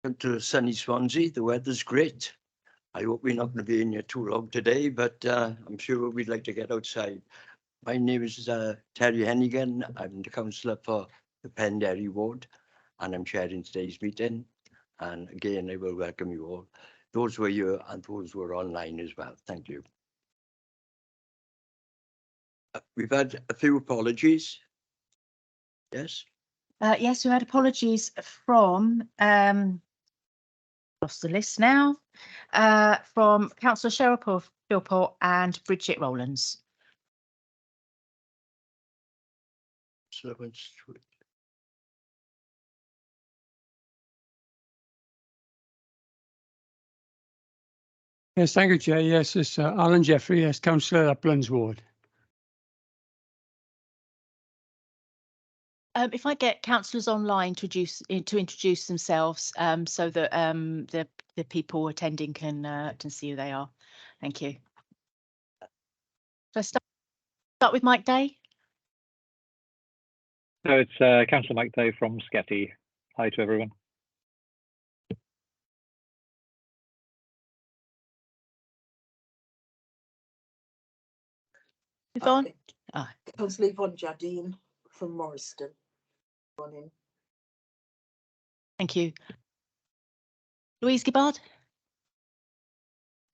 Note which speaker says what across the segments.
Speaker 1: Welcome to sunny Swansea. The weather's great. I hope we're not going to be in here too long today, but I'm sure we'd like to get outside. My name is Terry Hennigan. I'm the councillor for the Penderry ward, and I'm chairing today's meeting. And again, I will welcome you all, those who are here and those who are online as well. Thank you. We've had a few apologies. Yes.
Speaker 2: Yes, we had apologies from lost the list now, from Councillor Cheryl Philpott and Bridget Rowlands.
Speaker 3: Yes, thank you, Chair. Yes, it's Alan Jeffrey, yes, Councillor Uplands Ward.
Speaker 2: If I get councillors online to introduce themselves, so that the people attending can see who they are. Thank you. So start with Mike Day.
Speaker 4: So it's Councillor Mike Day from Scrutiny. Hi to everyone.
Speaker 2: Yvonne.
Speaker 5: Councillor Yvonne Jardine from Morriston. Morning.
Speaker 2: Thank you. Louise Gibbard.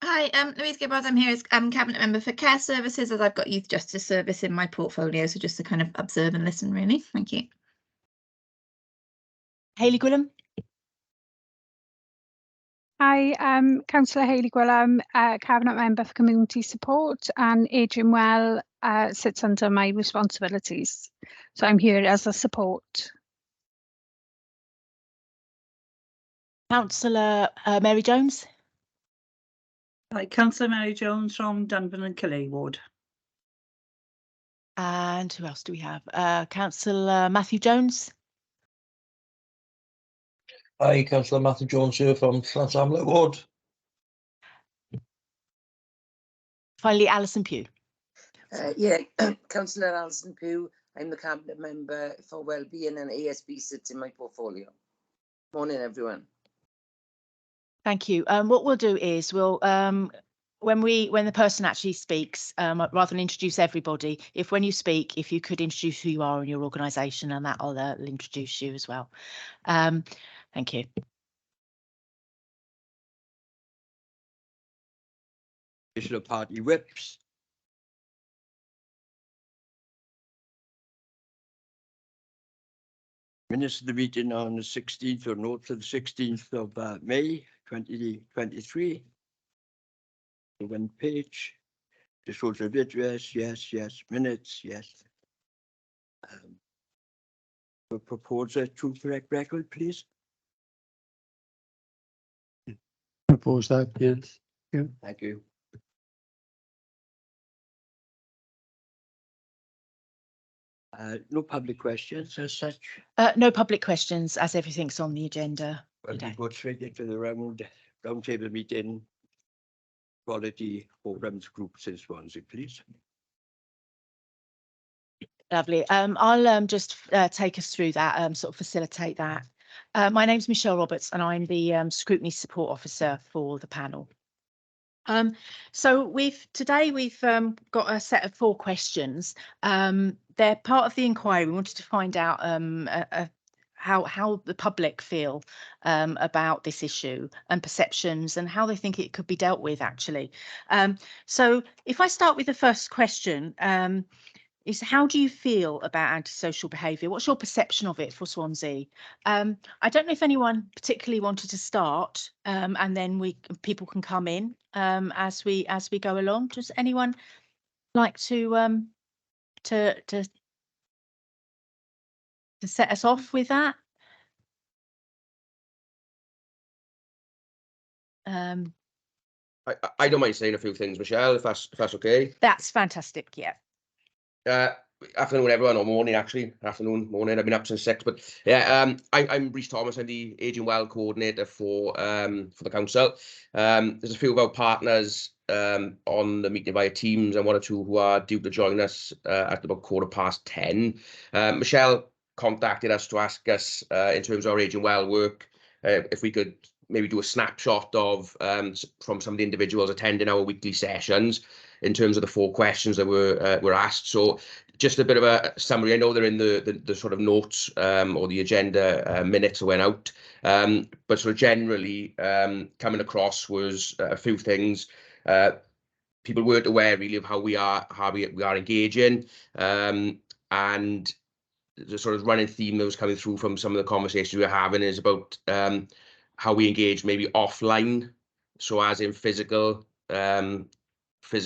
Speaker 6: Hi, Louise Gibbard. I'm here as Cabinet Member for Care Services, as I've got Youth Justice Service in my portfolio, so just to kind of observe and listen, really. Thank you.
Speaker 2: Hayley Gwillam.
Speaker 7: Hi, Councillor Hayley Gwillam, Cabinet Member for Community Support, and Aging Well sits under my responsibilities. So I'm here as a support.
Speaker 2: Councillor Mary Jones.
Speaker 8: Hi, Councillor Mary Jones from Dunban and Calais Ward.
Speaker 2: And who else do we have? Councillor Matthew Jones.
Speaker 9: Hi, Councillor Matthew Jones here from Swansea Ward.
Speaker 2: Finally, Alison Pugh.
Speaker 5: Yeah, Councillor Alison Pugh. I'm the Cabinet Member for Wellbeing, and ASB sits in my portfolio. Morning, everyone.
Speaker 2: Thank you. What we'll do is we'll when the person actually speaks, rather than introduce everybody, when you speak, if you could introduce who you are and your organisation, and that'll introduce you as well. Thank you.
Speaker 1: Additional party whips. Minutes of the meeting on the 16th or notes of the 16th of May 2023. One page. Disclosure of address, yes. Minutes, yes. The proposer to correct record, please.
Speaker 3: Propose that, yes. Yeah.
Speaker 1: Thank you. No public questions as such.
Speaker 2: No public questions, as everything's on the agenda.
Speaker 1: Well, we go straight into the round table meeting. Quality Forums groups in Swansea, please.
Speaker 2: Lovely. I'll just take us through that, sort of facilitate that. My name's Michelle Roberts, and I'm the Scrutiny Support Officer for the panel. So today we've got a set of 4 questions. They're part of the inquiry. We wanted to find out how the public feel about this issue and perceptions, and how they think it could be dealt with, actually. So if I start with the first question, is how do you feel about antisocial behaviour? What's your perception of it for Swansea? I don't know if anyone particularly wanted to start, and then people can come in as we go along. Does anyone like to set us off with that?
Speaker 10: I don't mind saying a few things, Michelle, if that's okay.
Speaker 2: That's fantastic. Yeah.
Speaker 10: Afternoon, everyone, or morning, actually. Morning. I've been up since 6, but yeah, I'm Rhys Thomas. I'm the Aging Well coordinator for the council. There's a few of our partners on the meeting via Teams, and 1 or 2 who are due to join us at about 10:15. Michelle contacted us to ask us in terms of our Aging Well work, if we could maybe do a snapshot of from some of the individuals attending our weekly sessions in terms of the 4 questions that were asked. So just a bit of a summary. I know they're in the sort of notes or the agenda minutes that went out, but sort of generally coming across was a few things. People weren't aware really of how we are engaging, and the sort of running theme that was coming through from some of the conversations we were having is about how we engage maybe offline, so as in physical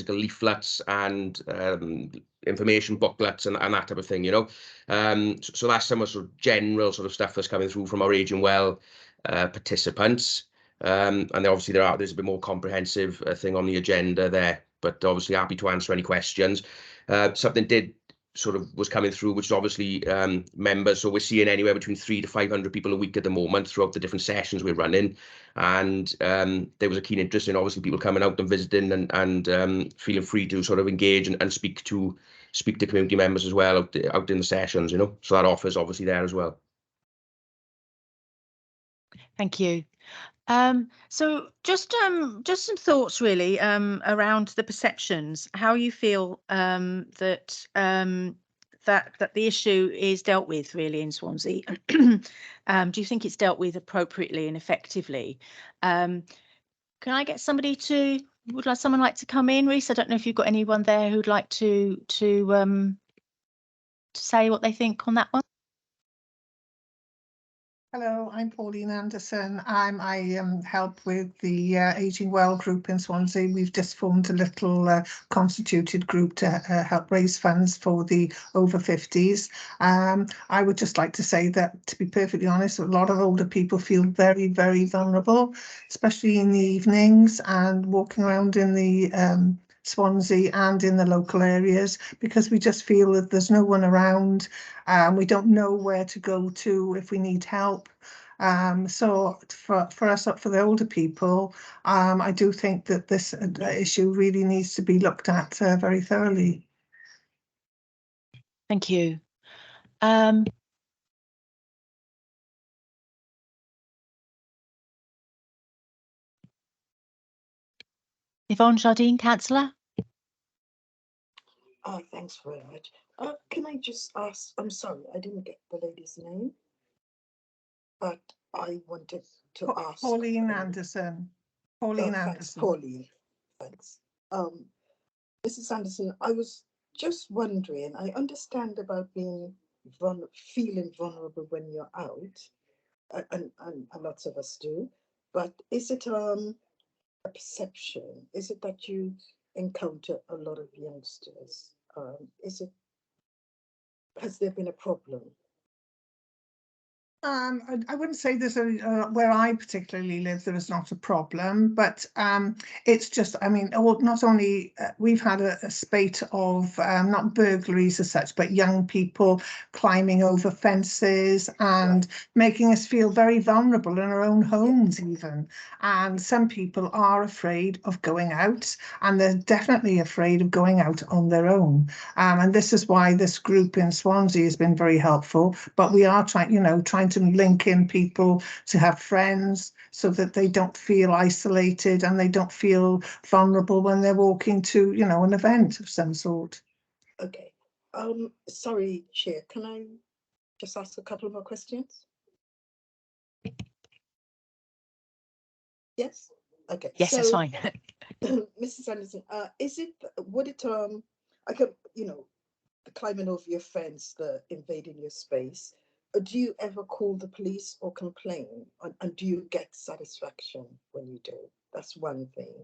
Speaker 10: leaflets and information booklets and that type of thing, you know. So that's some of sort of general sort of stuff that's coming through from our Aging Well participants. And then obviously there's a bit more comprehensive thing on the agenda there, but obviously happy to answer any questions. Something was coming through, which is obviously members. So we're seeing anywhere between 300 to 500 people a week at the moment throughout the different sessions we're running. And there was a keen interest in obviously people coming out and visiting and feeling free to sort of engage and speak to community members as well out in the sessions, you know. So that offer's obviously there as well.
Speaker 2: Thank you. So just some thoughts really around the perceptions, how you feel that the issue is dealt with really in Swansea. Do you think it's dealt with appropriately and effectively? Can I get somebody someone like to come in? Reese, I don't know if you've got anyone there who'd like to say what they think on that one.
Speaker 11: Hello, I'm Pauline Anderson. I help with the Aging Well group in Swansea. We've just formed a little constituted group to help raise funds for the over 50s. I would just like to say that, to be perfectly honest, a lot of older people feel very, very vulnerable, especially in the evenings and walking around in the Swansea and in the local areas, because we just feel that there's no one around. We don't know where to go to if we need help. So for us, for the older people, I do think that this issue really needs to be looked at very thoroughly.
Speaker 2: Thank you. Yvonne Jardine, councillor.
Speaker 12: Thanks very much. Can I just ask, I'm sorry, I didn't get the lady's name, but I wanted to ask.
Speaker 11: Pauline Anderson. Pauline Anderson.
Speaker 12: Pauline, thanks. Mrs. Anderson, I was just wondering, I understand about feeling vulnerable when you're out, and lots of us do, but is it a perception? Is it that you encounter a lot of youngsters? Has there been a problem?
Speaker 11: I wouldn't say there's where I particularly live, there is not a problem, but it's just, I mean, not only we've had a spate of not burglaries as such, but young people climbing over fences and making us feel very vulnerable in our own homes even. And some people are afraid of going out, and they're definitely afraid of going out on their own. And this is why this group in Swansea has been very helpful, but we are trying to link in people to have friends so that they don't feel isolated and they don't feel vulnerable when they're walking to, an event of some sort.
Speaker 12: Okay. Sorry, Chair, can I just ask a couple more questions? Yes? Okay.
Speaker 2: Yes, so, that's fine.
Speaker 12: Mrs. Anderson, would it, the climbing over your fence, the invading your space, do you ever call the police or complain? And do you get satisfaction when you do? That's one thing.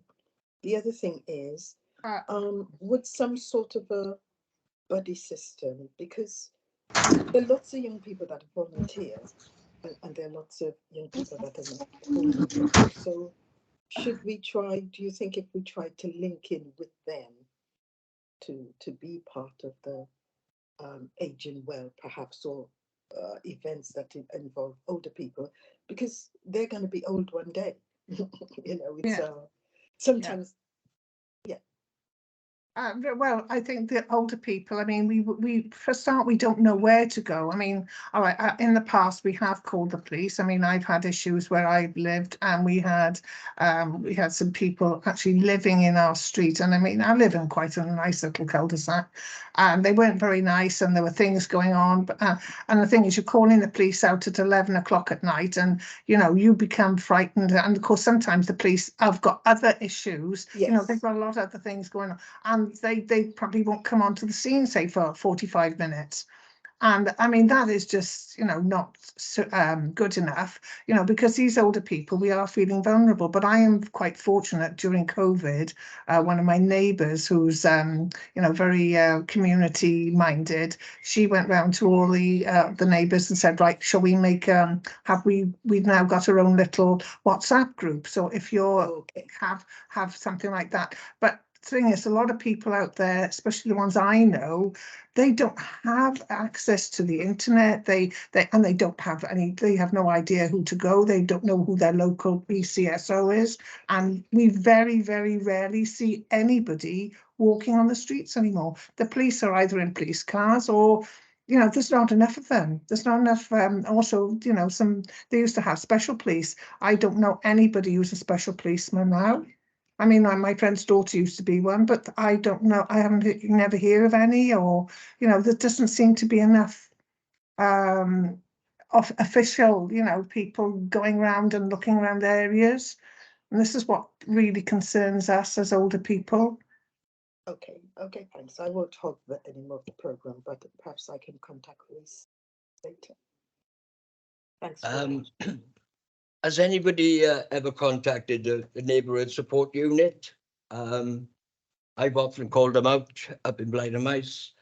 Speaker 12: The other thing is, would some sort of a buddy system, because there are lots of young people that volunteer, and there are lots of young people that are not homeless. So do you think if we try to link in with them to be part of the Aging Well, perhaps, or events that involve older people, because they're going to be old one day. Sometimes, yeah.
Speaker 11: Well, I think the older people, I mean, we for a start, we don't know where to go. I mean, all right, in the past, we have called the police. I mean, I've had issues where I've lived and we had some people actually living in our street. And I mean, I live in quite a nice little cul-de-sac and they weren't very nice and there were things going on. But, and the thing is, you're calling the police out at 11 o'clock at night and, you know, you become frightened. And of course, sometimes the police have got other issues. You know,
Speaker 12: Yes.
Speaker 11: they've got a lot of other things going on. And they probably won't come onto the scene, say, for 45 minutes. And I mean, that is just, you know, not good enough, you know, because these older people, we are feeling vulnerable. But I am quite fortunate during COVID, one of my neighbours who's, you know, very community minded, she went round to all the neighbours and said, right, shall we make, we've now got our own little WhatsApp group. So if you're, have something like that. But the thing is, a lot of people out there, especially the ones I know, they don't have access to the internet. They don't have any. They have no idea who to go. They don't know who their local PCSO is, and we very, very rarely see anybody walking on the streets anymore. The police are either in police cars or, you know, there's not enough of them. There's not enough. Also, you know, they used to have special police. I don't know anybody who's a special policeman now. I mean, my friend's daughter used to be one, but I don't know. I never hear of any, or, you know, there doesn't seem to be enough of official, you know, people going around and looking around areas. And this is what really concerns us as older people.
Speaker 12: Okay, thanks. I won't hog any more of the program, but perhaps I can contact Reece later. Thanks.
Speaker 1: Has anybody ever contacted the neighbourhood support unit? I've often called them out up in Blaen y Maes,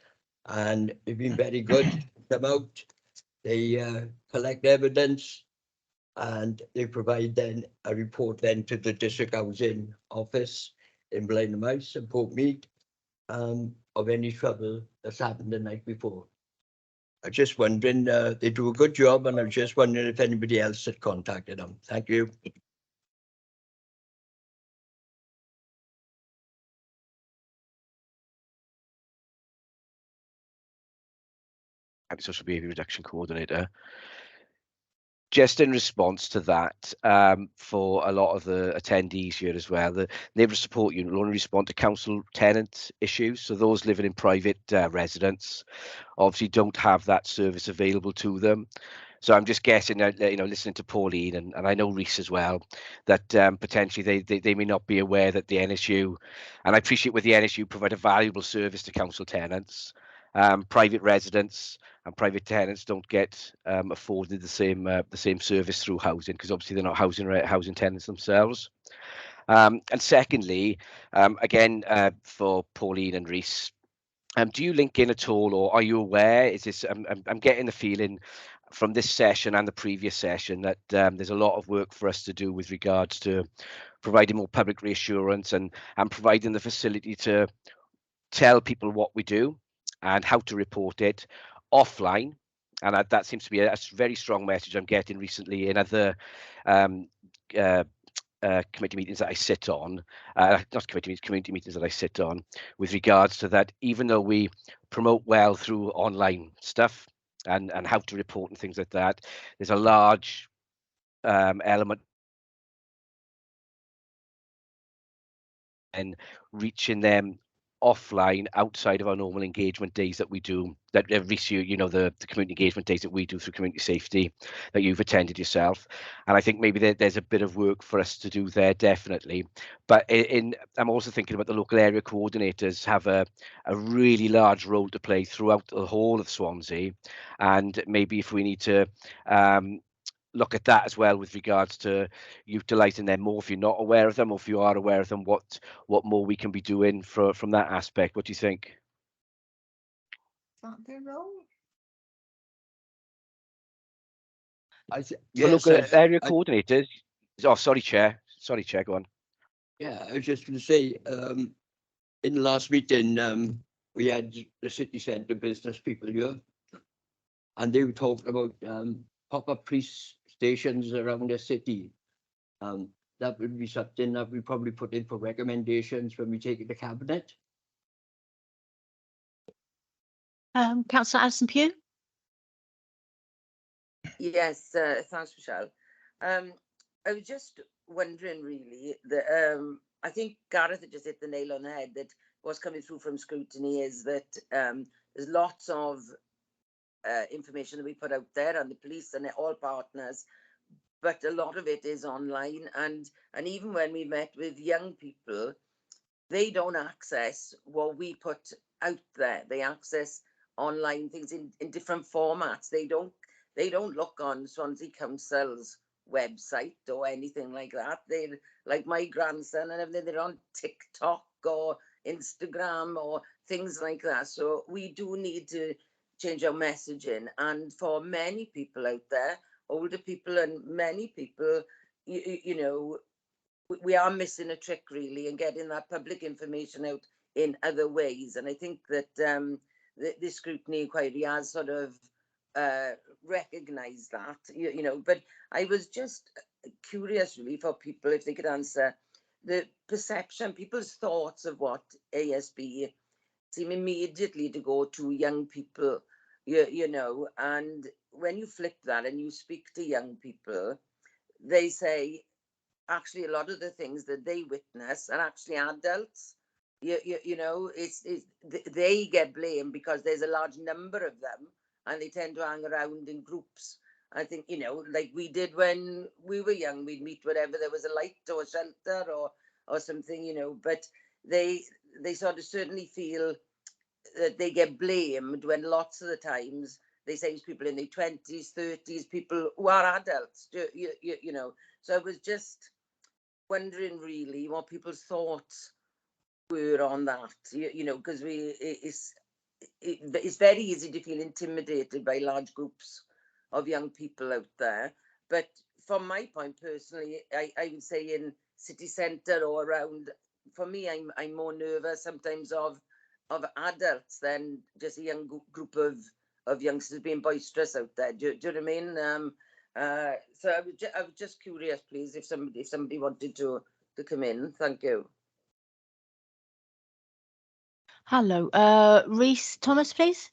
Speaker 1: and they've been very good. Come out, they collect evidence, and they provide then a report then to the district housing office in Blaen y Maes and Portmead of any trouble that's happened the night before. I'm just wondering, they do a good job, and I'm just wondering if anybody else had contacted them. Thank you.
Speaker 13: Antisocial Behaviour Reduction Coordinator. Just in response to that, for a lot of the attendees here as well, the Neighbourhood Support Unit will only respond to council tenant issues. So those living in private residence obviously don't have that service available to them. So I'm just guessing that, you know, listening to Pauline and I know Reece as well, that potentially they may not be aware that the NSU, and I appreciate with the NSU provide a valuable service to council tenants. Private residents and private tenants don't get afforded the same service through housing, because obviously they're not housing tenants themselves. And secondly, again, for Pauline and Reece, do you link in at all, or are you aware? Is this? I'm getting the feeling from this session and the previous session that there's a lot of work for us to do with regards to providing more public reassurance and providing the facility to tell people what we do and how to report it offline. And that seems to be a very strong message I'm getting recently in other committee meetings that I sit on, not committee meetings, community meetings that I sit on, with regards to that. Even though we promote well through online stuff and how to report and things like that, there's a large element and reaching them offline outside of our normal engagement days that we do, that you know, the community engagement days that we do through community safety that you've attended yourself. And I think maybe there's a bit of work for us to do there, definitely. But I'm also thinking about the local area coordinators have a really large role to play throughout the whole of Swansea, and maybe if we need to look at that as well with regards to utilising them more if you're not aware of them, or if you are aware of them, what more we can be doing from that aspect. What do you think?
Speaker 11: Is that their role?
Speaker 13: For local area coordinators. Oh, sorry, Chair. Go on.
Speaker 1: Yeah, I was just going to say, in the last meeting, we had the city centre business people here, and they were talking about pop-up police stations around the city. That would be something that we probably put in for recommendations when we take it to cabinet.
Speaker 2: Councillor Alison Pugh.
Speaker 5: Yes, thanks, Michelle. I was just wondering, really, that I think Gareth had just hit the nail on the head, that what's coming through from Scrutiny is that there's lots of information that we put out there, and the police and all partners, but a lot of it is online. And even when we met with young people, they don't access what we put out there. They access online things in different formats. They don't look on Swansea Council's website or anything like that. They're like my grandson and everything, they're on TikTok or Instagram or things like that. So we do need to change our messaging. And for many people out there, older people and many people, you know, we are missing a trick, really, in getting that public information out in other ways. And I think that the Scrutiny inquiry has sort of recognised that, you know. But I was just curious, really, for people, if they could answer the perception, people's thoughts of what ASB seem immediately to go to young people, you know. And when you flip that and you speak to young people, they say, actually, a lot of the things that they witness are actually adults. You know, they get blamed because there's a large number of them, and they tend to hang around in groups. I think, you know, like we did when we were young, we'd meet wherever there was a light or a shelter or something, you know. But they sort of certainly feel that they get blamed when lots of the times they say it's people in their 20s, 30s, people who are adults, you know. So I was just wondering, really, what people's thoughts were on that, you know, because it's very easy to feel intimidated by large groups of young people out there. But from my point personally, I would say in city centre or around, for me, I'm more nervous sometimes of adults than just a young group of youngsters being boisterous out there. Do you know what I mean? So I was just curious, please, if somebody wanted to come in. Thank you.
Speaker 2: Hello, Rhys Thomas, please.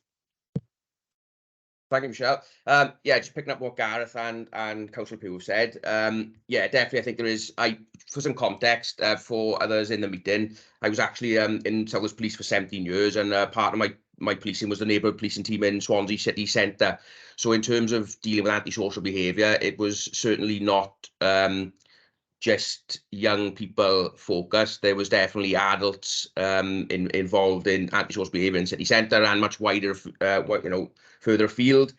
Speaker 10: Thank you, Michelle. Yeah, just picking up what Gareth and Councillor Pugh said. Yeah, definitely. I think there is. For some context, for others in the meeting, I was actually in South Wales Police for 17 years, and part of my policing was the neighbourhood policing team in Swansea city centre. So in terms of dealing with antisocial behaviour, it was certainly not just young people focused. There was definitely adults involved in antisocial behaviour in city centre and much wider, further afield.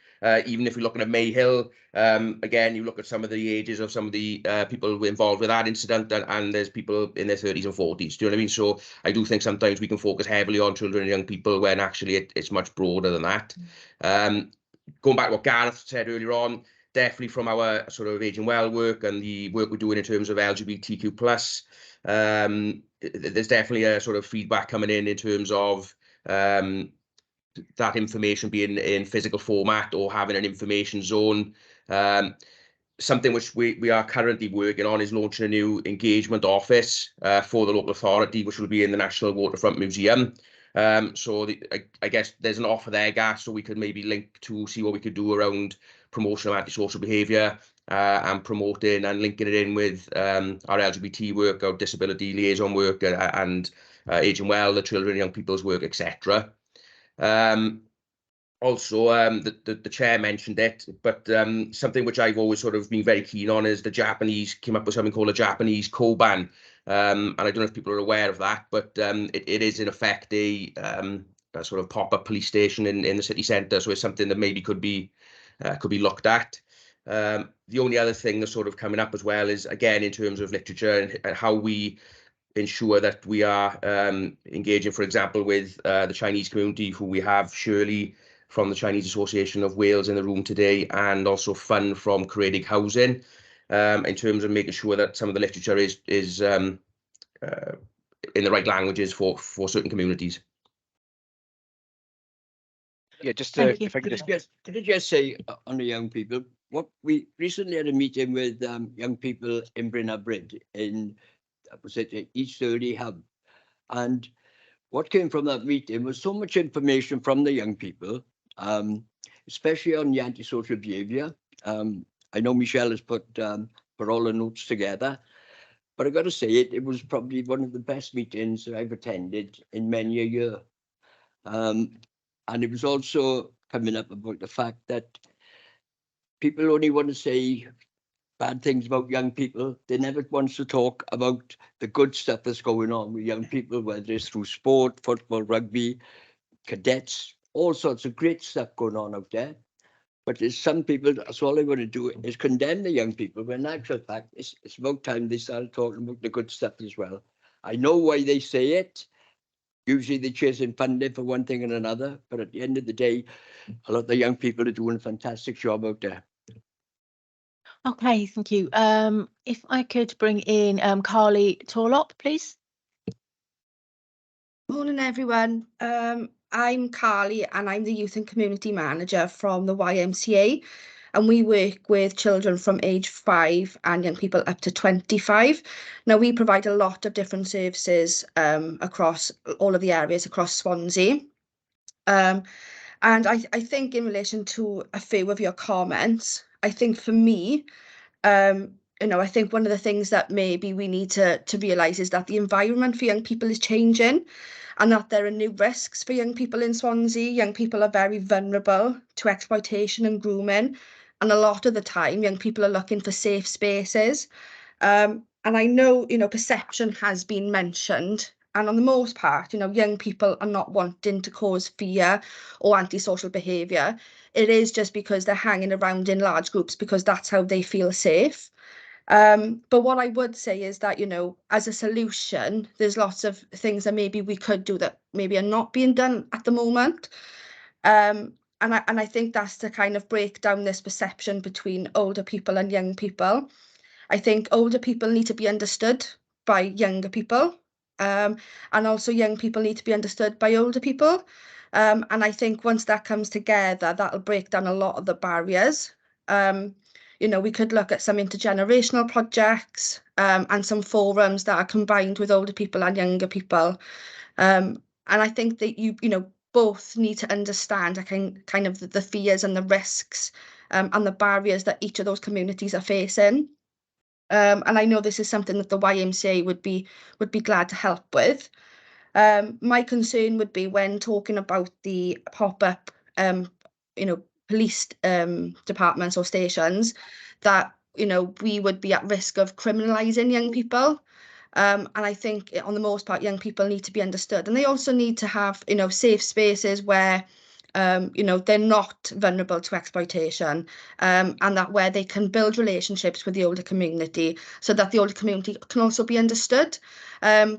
Speaker 10: Even if you're looking at Mayhill, again, you look at some of the ages of some of the people involved with that incident, and there's people in their 30s and 40s. Do you know what I mean? So I do think sometimes we can focus heavily on children and young people when actually it's much broader than that. Going back to what Gareth said earlier on, definitely from our sort of Aging Well work and the work we're doing in terms of LGBTQ+, there's definitely a sort of feedback coming in terms of that information being in physical format or having an information zone. Something which we are currently working on is launching a new engagement office for the local authority, which will be in the National Waterfront Museum. So I guess there's an offer there, Gas, so we could maybe link to see what we could do around promotion of antisocial behaviour and promoting and linking it in with our LGBT work, our disability liaison work, and Aging Well, the children and young people's work, etc. Also, the chair mentioned it, but something which I've always sort of been very keen on is the Japanese came up with something called a Japanese Koban. And I don't know if people are aware of that, but it is in effect a sort of pop-up police station in the city centre. So it's something that maybe could be looked at. The only other thing that's sort of coming up as well is, again, in terms of literature and how we ensure that we are engaging, for example, with the Chinese community, who we have Shirley from the Chinese Association of Wales in the room today, and also Fun from Caredig Housing, in terms of making sure that some of the literature is in the right languages for certain communities.
Speaker 13: Yeah, just
Speaker 2: Thank you.
Speaker 13: if I could just
Speaker 1: Could I just say on the young people, what we recently had a meeting with young people in Bryn Brid in, was it East Surrey Hub, and what came from that meeting was so much information from the young people, especially on the antisocial behaviour. I know Michelle has put all the notes together, but I got to say it was probably one of the best meetings that I've attended in many a year. And it was also coming up about the fact that people only want to say bad things about young people. They never want to talk about the good stuff that's going on with young people, whether it's through sport, football, rugby, cadets, all sorts of great stuff going on out there. But there's some people, that's all they want to do is condemn the young people, when in actual fact, it's about time they started talking about the good stuff as well. I know why they say it. Usually they're chasing funding for one thing and another, but at the end of the day, a lot of the young people are doing a fantastic job out there.
Speaker 2: Okay, thank you. If I could bring in Carly Torlop, please.
Speaker 14: Morning, everyone. I'm Carly and I'm the Youth and Community Manager from the YMCA, and we work with children from age 5 and young people up to 25. Now, we provide a lot of different services across all of the areas across Swansea. And I think in relation to a few of your comments, I think for me, I think one of the things that maybe we need to realise is that the environment for young people is changing, and that there are new risks for young people in Swansea. Young people are very vulnerable to exploitation and grooming, and a lot of the time young people are looking for safe spaces. And I know, perception has been mentioned, and on the most part, young people are not wanting to cause fear or antisocial behaviour. It is just because they're hanging around in large groups because that's how they feel safe. But what I would say is that, as a solution, there's lots of things that maybe we could do that maybe are not being done at the moment. And I think that's to kind of break down this perception between older people and young people. I think older people need to be understood by younger people. And also young people need to be understood by older people. And I think once that comes together, that'll break down a lot of the barriers. We could look at some intergenerational projects and some forums that are combined with older people and younger people. And I think that you both need to understand kind of the fears and the risks and the barriers that each of those communities are facing. And I know this is something that the YMCA would be glad to help with. My concern would be when talking about the pop-up, police departments or stations, that we would be at risk of criminalising young people. And I think on the most part, young people need to be understood, and they also need to have safe spaces where they're not vulnerable to exploitation, and that where they can build relationships with the older community, so that the older community can also be understood.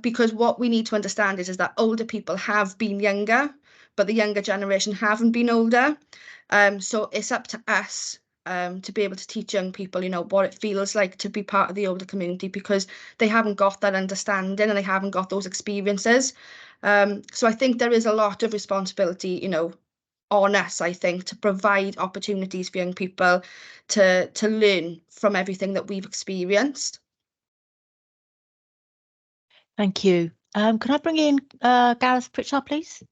Speaker 14: Because what we need to understand is that older people have been younger, but the younger generation haven't been older. So it's up to us to be able to teach young people, what it feels like to be part of the older community, because they haven't got that understanding and they haven't got those experiences. So I think there is a lot of responsibility, on us, I think, to provide opportunities for young people to learn from everything that we've experienced.
Speaker 2: Thank you. Can I bring in Gareth Pritchard, please?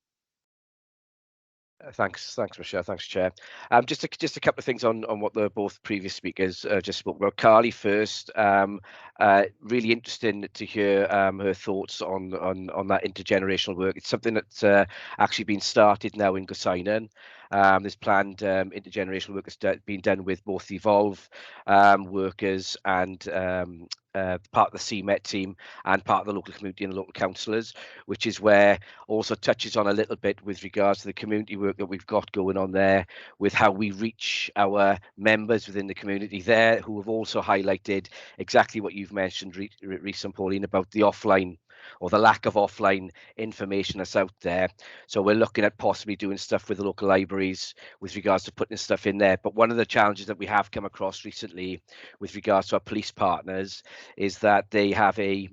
Speaker 13: Thanks, Michelle. Thanks, Chair. Just a couple of things on what the both previous speakers just spoke about. Carly first. Really interesting to hear her thoughts on that intergenerational work. It's something that's actually been started now in Gosainen. There's planned intergenerational work that's been done with both Evolve workers and part of the CMET team and part of the local community and the local councillors, which is where also touches on a little bit with regards to the community work that we've got going on there, with how we reach our members within the community there, who have also highlighted exactly what you've mentioned, Rhys and Pauline, about the offline or the lack of offline information that's out there. So we're looking at possibly doing stuff with the local libraries with regards to putting stuff in there. But one of the challenges that we have come across recently with regards to our police partners is that they have a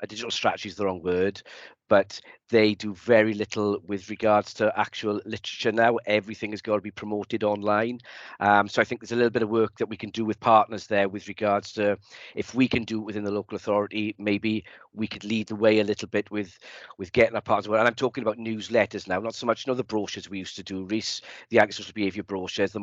Speaker 13: digital strategy is the wrong word, but they do very little with regards to actual literature now. Everything has got to be promoted online. So I think there's a little bit of work that we can do with partners there with regards to, if we can do it within the local authority, maybe we could lead the way a little bit with getting our partners. And I'm talking about newsletters now, not so much, the brochures we used to do, Reese, the antisocial behaviour brochures, the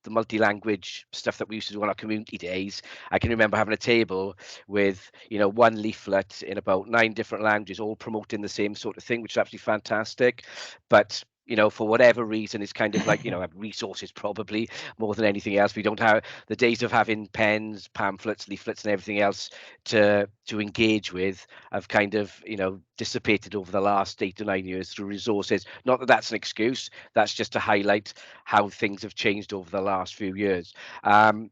Speaker 13: multi-language stuff that we used to do on our community days. I can remember having a table with, one leaflet in about 9 different languages, all promoting the same sort of thing, which is absolutely fantastic. But for whatever reason, it's kind of like, resources probably more than anything else. We don't have the days of having pens, pamphlets, leaflets, and everything else to engage with have kind of, dissipated over the last 8 to 9 years through resources. Not that that's an excuse. That's just to highlight how things have changed over the last few years. And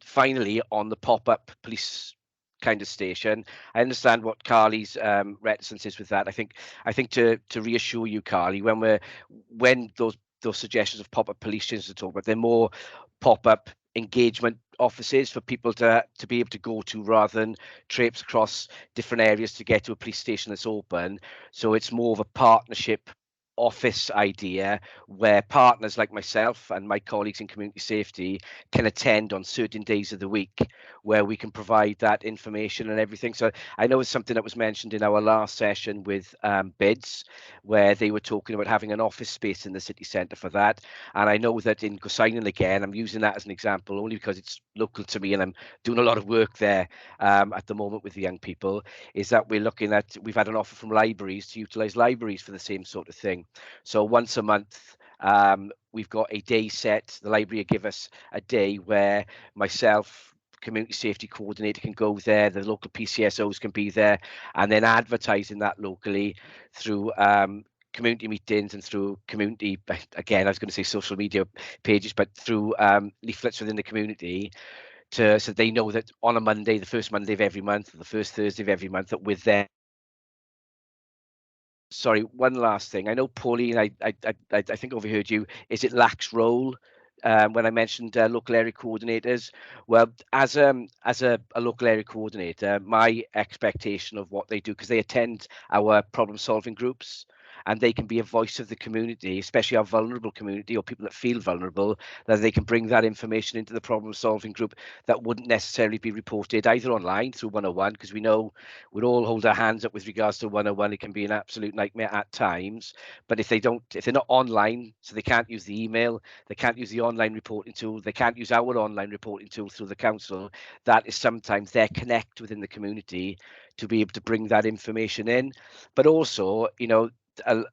Speaker 13: finally, on the pop-up police kind of station, I understand what Carly's reticence is with that. I think to reassure you, Carly, when those suggestions of pop-up police stations are talked about, they're more pop-up engagement offices for people to be able to go to, rather than traipse across different areas to get to a police station that's open. So it's more of a partnership office idea where partners like myself and my colleagues in community safety can attend on certain days of the week, where we can provide that information and everything. So I know it's something that was mentioned in our last session with bids, where they were talking about having an office space in the city centre for that. And I know that in Gosainen, again, I'm using that as an example only because it's local to me and I'm doing a lot of work there at the moment with the young people, is that we've had an offer from libraries to utilise libraries for the same sort of thing. So once a month, we've got a day set. The library give us a day where myself, community safety coordinator, can go there, the local PCSOs can be there, and then advertising that locally through community meetings and through community, again, I was going to say social media pages, but through leaflets within the community, so they know that on a Monday, the first Monday of every month, or the first Thursday of every month, that we're there. Sorry, one last thing. I know, Pauline, I think I overheard you. Is it lax role when I mentioned local area coordinators? Well, as a local area coordinator, my expectation of what they do, because they attend our problem solving groups, and they can be a voice of the community, especially our vulnerable community or people that feel vulnerable, that they can bring that information into the problem solving group that wouldn't necessarily be reported either online through 101, because we know we'd all hold our hands up with regards to 101. It can be an absolute nightmare at times. But if they're not online, so they can't use the email, they can't use the online reporting tool, they can't use our online reporting tool through the council, that is sometimes their connect within the community to be able to bring that information in. But also, a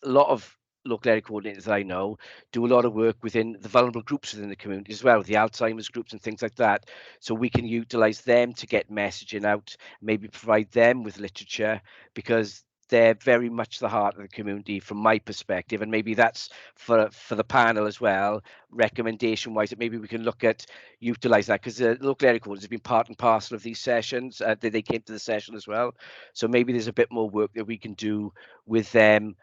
Speaker 13: lot of local area coordinators that I know do a lot of work within the vulnerable groups within the community as well, the Alzheimer's groups and things like that. So we can utilize them to get messaging out, maybe provide them with literature, because they're very much the heart of the community from my perspective. And maybe that's for the panel as well, recommendation wise, that maybe we can look at utilize that, because the local area coordinators have been part and parcel of these sessions. They came to the session as well. So maybe there's a bit more work that we can do with them.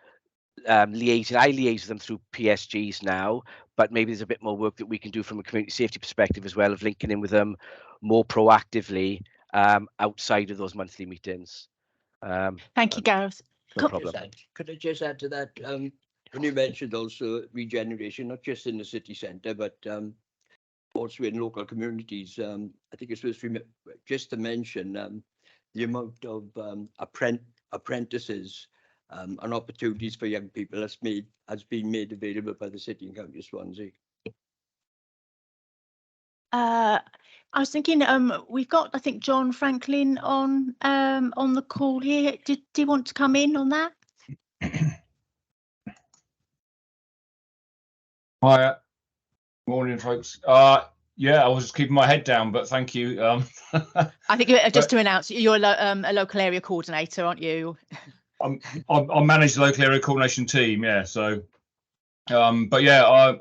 Speaker 13: Liaising, I liaise with them through PSGs now, but maybe there's a bit more work that we can do from a community safety perspective as well, of linking in with them more proactively outside of those monthly meetings.
Speaker 2: Thank you, Gareth.
Speaker 13: No problem.
Speaker 1: Could I just add to that? When you mentioned also regeneration, not just in the city centre, but also in local communities, I think it's worth just to mention the amount of apprentices and opportunities for young people has been made available by the City and County of Swansea.
Speaker 2: I was thinking, we've got, I think, John Franklin on the call here. Do you want to come in on that?
Speaker 15: Hi, morning, folks. Yeah, I was just keeping my head down, but thank you.
Speaker 2: I think just to announce, you're a local area coordinator, aren't you?
Speaker 15: I manage the local area coordination team, yeah. So, but yeah,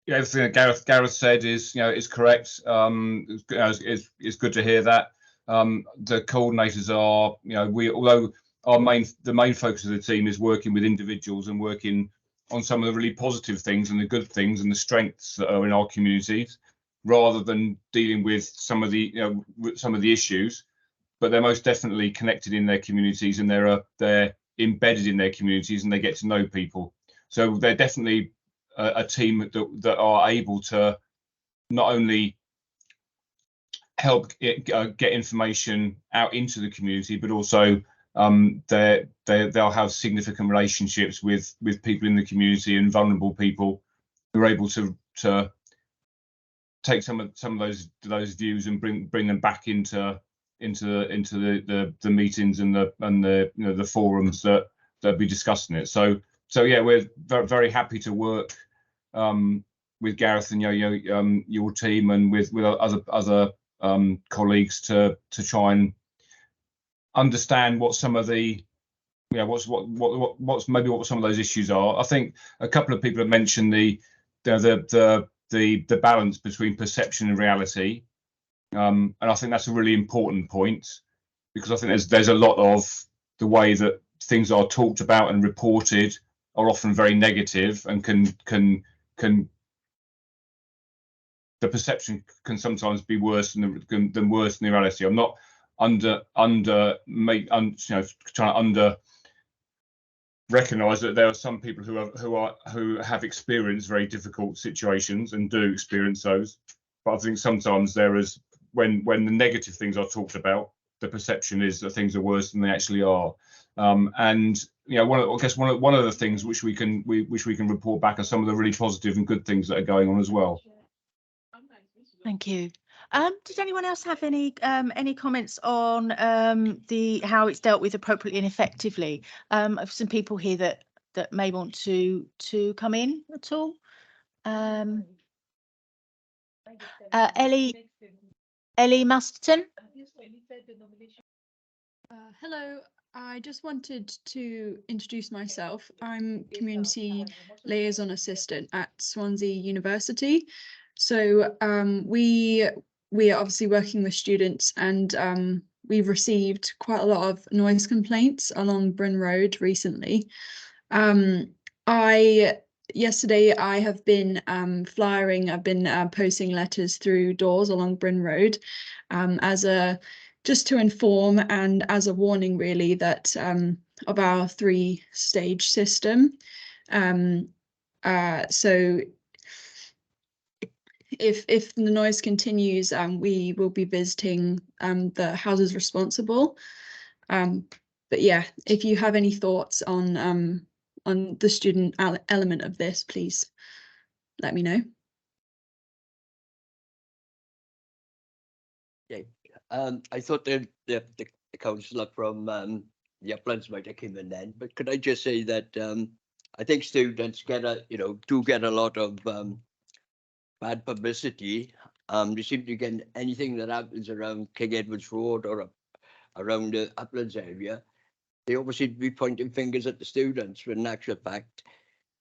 Speaker 15: everything that Gareth said is correct. It's good to hear that. The coordinators are, although the main focus of the team is working with individuals and working on some of the really positive things and the good things and the strengths that are in our communities, rather than dealing with some of the issues. but they're most definitely connected in their communities, and they're embedded in their communities, and they get to know people. So they're definitely a team that are able to not only help get information out into the community, but also they'll have significant relationships with people in the community and vulnerable people who are able to take some of those views and bring them back into the meetings and the forums that be discussing it. So yeah, we're very happy to work with Gareth and your team and with other colleagues to try and understand what some of the what's maybe what some of those issues are. I think a couple of people have mentioned the balance between perception and reality, and I think that's a really important point, because I think there's a lot of the way that things are talked about and reported are often very negative, and can the perception can sometimes be worse than the reality. I'm not trying to recognise that there are some people who have experienced very difficult situations and do experience those, but I think sometimes there is when the negative things are talked about, the perception is that things are worse than they actually are. And one of the things which we can report back are some of the really positive and good things that are going on as well.
Speaker 2: Thank you. Did anyone else have any comments on how it's dealt with appropriately and effectively? Of some people here that may want to come in at all. Ellie Masterton.
Speaker 16: Hello, I just wanted to introduce myself. I'm Community Liaison Assistant at Swansea University. So we are obviously working with students, and we've received quite a lot of noise complaints along Bryn Road recently. Yesterday I have been flyering, I've been posting letters through doors along Bryn Road just to inform and as a warning really that of our 3-stage system. So if the noise continues, we will be visiting the houses responsible. But yeah, if you have any thoughts on the student element of this, please let me know.
Speaker 1: Yeah, I thought the councillor from the Uplands might have come in then, but could I just say that I think students do get a lot of bad publicity. They seem to get anything that happens around King Edward's Road or around the Uplands area. They obviously be pointing fingers at the students, when in actual fact,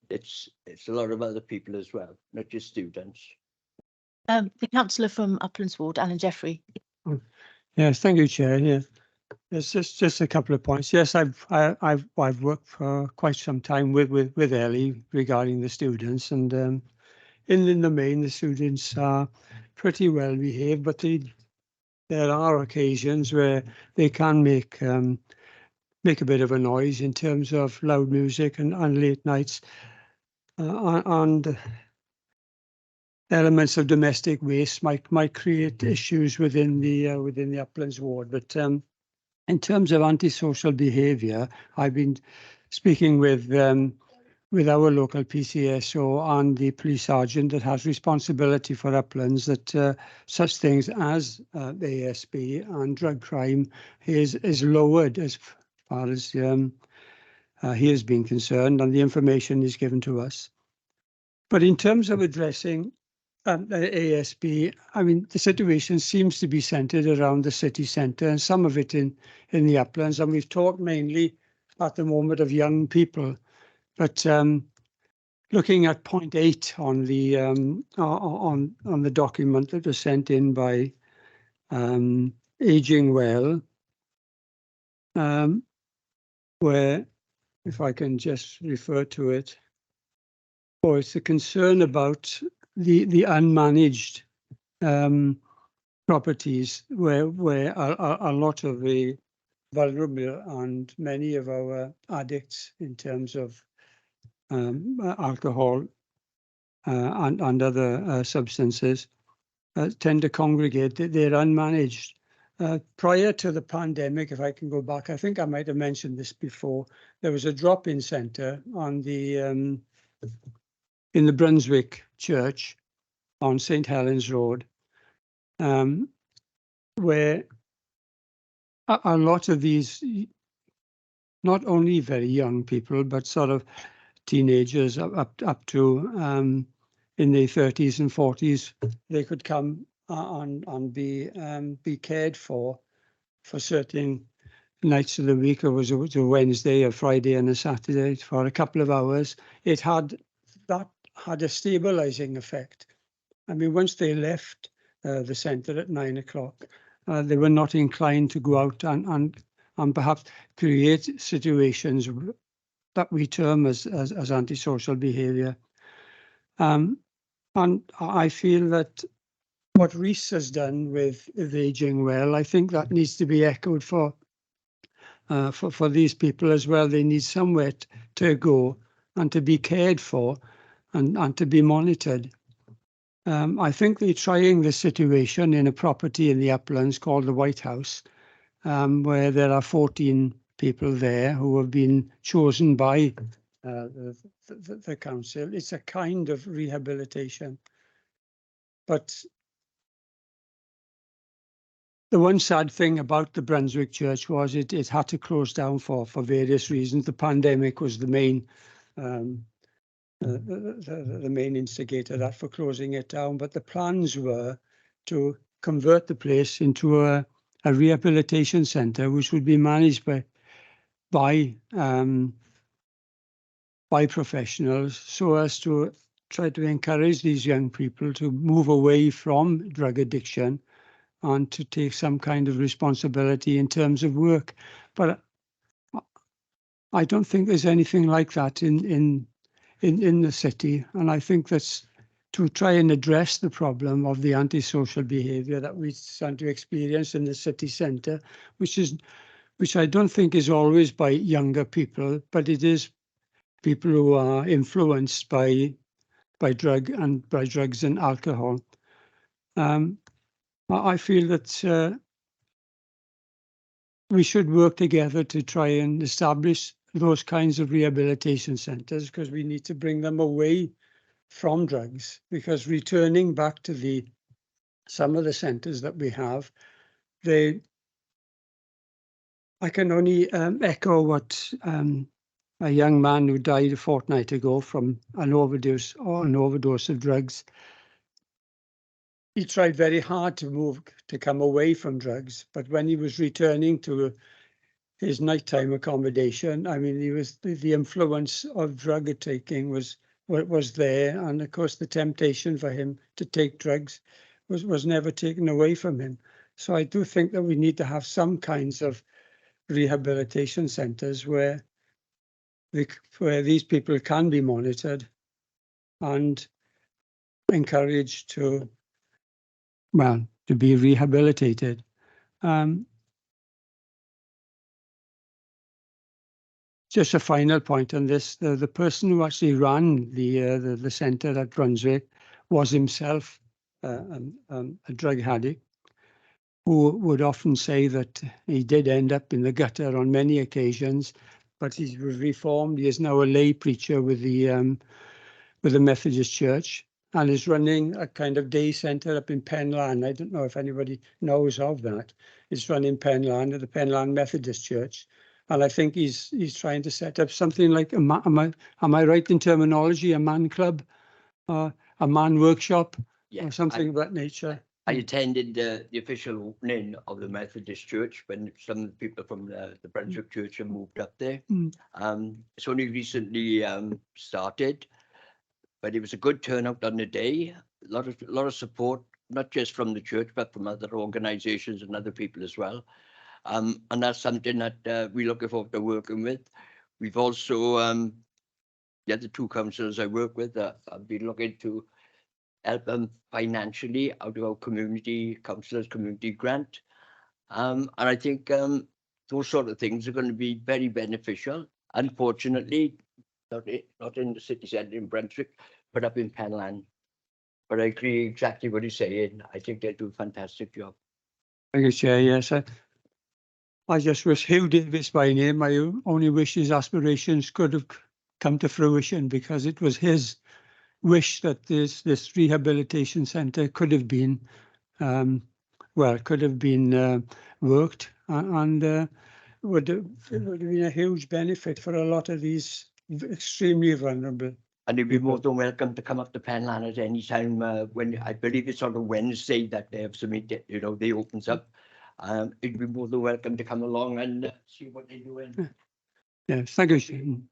Speaker 1: it's a lot of other people as well, not just students.
Speaker 2: The councillor from Uplands Ward, Alan Jeffrey.
Speaker 3: Yes, thank you, Chair. Yeah, it's just a couple of points. Yes, I've worked for quite some time with Ellie regarding the students, and in the main, the students are pretty well behaved, but there are occasions where they can make a bit of a noise in terms of loud music and late nights, and elements of domestic waste might create issues within the Uplands ward. But in terms of antisocial behaviour, I've been speaking with our local PCSO and the police sergeant that has responsibility for Uplands, that such things as the ASB and drug crime is lowered as far as he has been concerned, and the information is given to us. But in terms of addressing ASB, I mean, the situation seems to be centred around the city centre, and some of it in the Uplands, and we've talked mainly at the moment of young people. But looking at point 8 on the document that was sent in by Aging Well, where, if I can just refer to it, it's a concern about the unmanaged properties where a lot of the vulnerable and many of our addicts in terms of alcohol and other substances tend to congregate. They're unmanaged. Prior to the pandemic, if I can go back, I think I might have mentioned this before, there was a drop-in centre on the in the Brunswick Church on St Helens Road, where a lot of these, not only very young people, but sort of teenagers up to in their 30s and 40s, they could come and be cared for certain nights of the week. It was a Wednesday, a Friday, and a Saturday for a couple of hours. That had a stabilizing effect. I mean, once they left the centre at 9 o'clock, they were not inclined to go out and perhaps create situations that we term as antisocial behaviour. And I feel that what Reese has done with Ageing Well, I think that needs to be echoed for these people as well. They need somewhere to go and to be cared for and to be monitored. I think they're trying the situation in a property in the Uplands called the White House, where there are 14 people there who have been chosen by the council. It's a kind of rehabilitation. But the one sad thing about the Brunswick Church was it had to close down for various reasons. The pandemic was the main the main instigator that for closing it down. But the plans were to convert the place into a rehabilitation centre, which would be managed by professionals, so as to try to encourage these young people to move away from drug addiction and to take some kind of responsibility in terms of work. But I don't think there's anything like that in the city, and I think that's to try and address the problem of the antisocial behaviour that we start to experience in the city centre, which I don't think is always by younger people, but it is people who are influenced by drugs and alcohol. I feel that we should work together to try and establish those kinds of rehabilitation centres, because we need to bring them away from drugs, because returning back to some of the centres that we have, I can only echo what a young man who died a fortnight ago from an overdose of drugs. He tried very hard to come away from drugs, but when he was returning to his nighttime accommodation, I mean, the influence of drug taking was there, and of course the temptation for him to take drugs was never taken away from him. So I do think that we need to have some kinds of rehabilitation centres where these people can be monitored and encouraged to be rehabilitated. Just a final point on this: the person who actually ran the centre at Brunswick was himself a drug addict, who would often say that he did end up in the gutter on many occasions, but he was reformed. He is now a lay preacher with the Methodist Church, and is running a kind of day centre up in Penlan. I don't know if anybody knows of that. It's run in Penlan at the Penlan Methodist Church, and I think he's trying to set up something like am I right in terminology? A man club, a man workshop, or something of that nature.
Speaker 1: I attended the official opening of the Methodist Church when some people from the Brunswick Church have moved up there. It's only recently started, but it was a good turnout on the day. A lot of support, not just from the church, but from other organisations and other people as well. And that's something that we're looking forward to working with. We've also, the other two councillors I work with, I've been looking to help them financially out of our community councillors community grant. And I think those sort of things are going to be very beneficial. Unfortunately, not in the city centre in Brunswick, but up in Penlan. But I agree exactly what he's saying. I think they do a fantastic job.
Speaker 3: Thank you, Chair. Yes, I just wish Hugh Davis by name. I only wish his aspirations could have come to fruition, because it was his wish that this rehabilitation centre could have been, worked, and would have been a huge benefit for a lot of these extremely vulnerable.
Speaker 1: And you'd be more than welcome to come up to Penlan at any time when I believe it's on a Wednesday that they have submitted, you know, they opens up. You'd be more than welcome to come along and see what they're doing.
Speaker 3: Yes, thank you, Shane.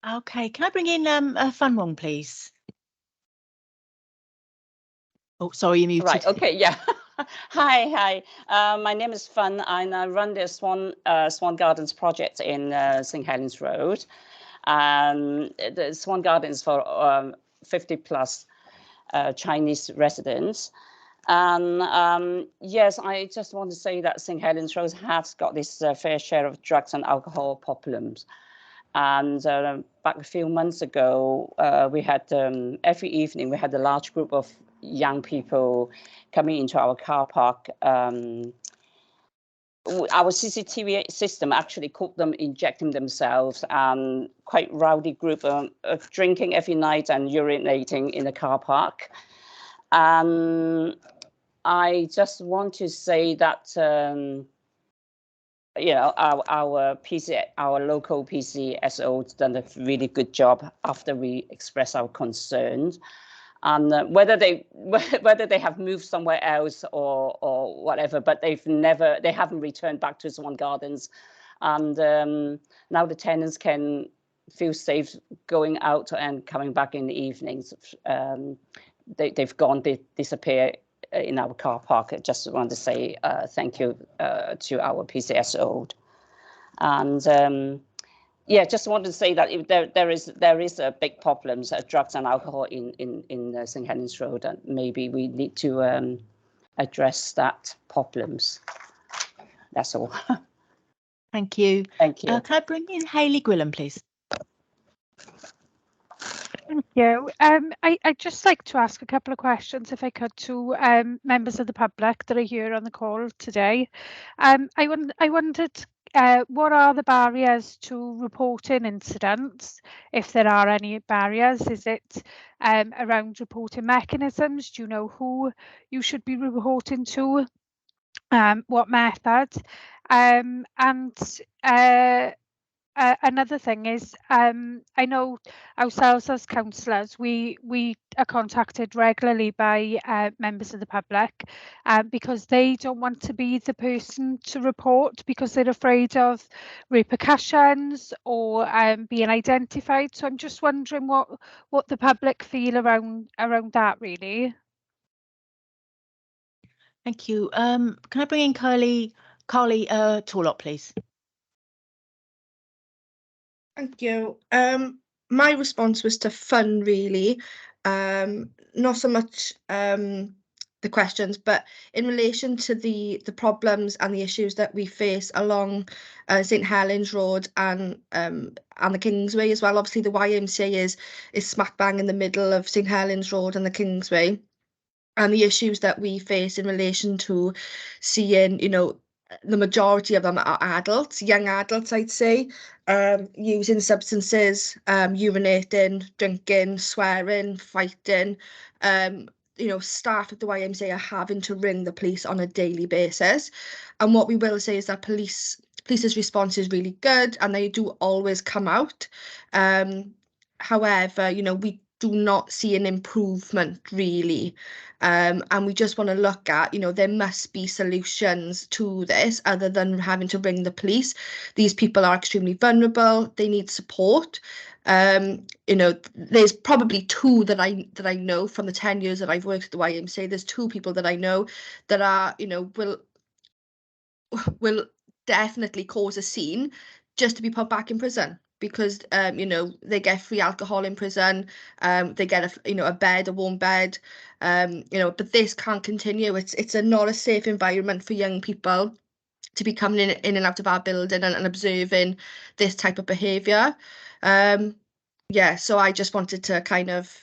Speaker 2: Okay, can I bring in a fun one, please? Oh, sorry, you muted.
Speaker 17: Right, okay, yeah. Hi. My name is Fun, and I run the Swan Gardens project in St. Helens Road. The Swan Gardens for 50 plus Chinese residents. And yes, I just want to say that St. Helens Road has got this fair share of drugs and alcohol problems. And back a few months ago, we had every evening we had a large group of young people coming into our car park. Our CCTV system actually caught them injecting themselves, and quite rowdy group of drinking every night and urinating in the car park. I just want to say that you know, our local PCSO done a really good job after we expressed our concerns, and whether they have moved somewhere else or whatever, but they haven't returned back to Swan Gardens, and now the tenants can feel safe going out and coming back in the evenings. They've gone, they disappear in our car park. I just want to say thank you to our PCSO, and yeah, just want to say that if there is a big problems, drugs and alcohol in St. Helens Road, and maybe we need to address that problems. That's all.
Speaker 2: Thank you.
Speaker 17: Thank you.
Speaker 2: Can I bring in Hayley Gwilym, please?
Speaker 7: Thank you. I'd just like to ask a couple of questions, if I could, to members of the public that are here on the call today. I wondered, what are the barriers to reporting incidents, if there are any barriers? Is it around reporting mechanisms? Do you know who you should be reporting to? What method? Another thing is, I know ourselves as councillors, we are contacted regularly by members of the public because they don't want to be the person to report, because they're afraid of repercussions or being identified. So I'm just wondering what the public feel around that, really.
Speaker 2: Thank you. Can I bring in Carly Torlop, please?
Speaker 14: Thank you. My response was to Fun, really. Not so much the questions, but in relation to the problems and the issues that we face along St. Helens Road and the Kingsway as well. Obviously, the YMCA is smack bang in the middle of St. Helens Road and the Kingsway, and the issues that we face in relation to seeing, you know, the majority of them are adults, young adults, I'd say, using substances, urinating, drinking, swearing, fighting. You know, staff at the YMCA are having to ring the police on a daily basis. And what we will say is that police's response is really good, and they do always come out. However, you know, we do not see an improvement, really. And we just want to look at, you know, there must be solutions to this other than having to ring the police. These people are extremely vulnerable. They need support. You know, there's probably two that I know from the 10 years that I've worked at the YMCA. There's two people that I know that are, you know, will definitely cause a scene just to be put back in prison. because you know, they get free alcohol in prison, they get a bed, a warm bed, you know, but this can't continue. It's not a safe environment for young people to be coming in and out of our building and observing this type of behaviour. Yeah, so I just wanted to kind of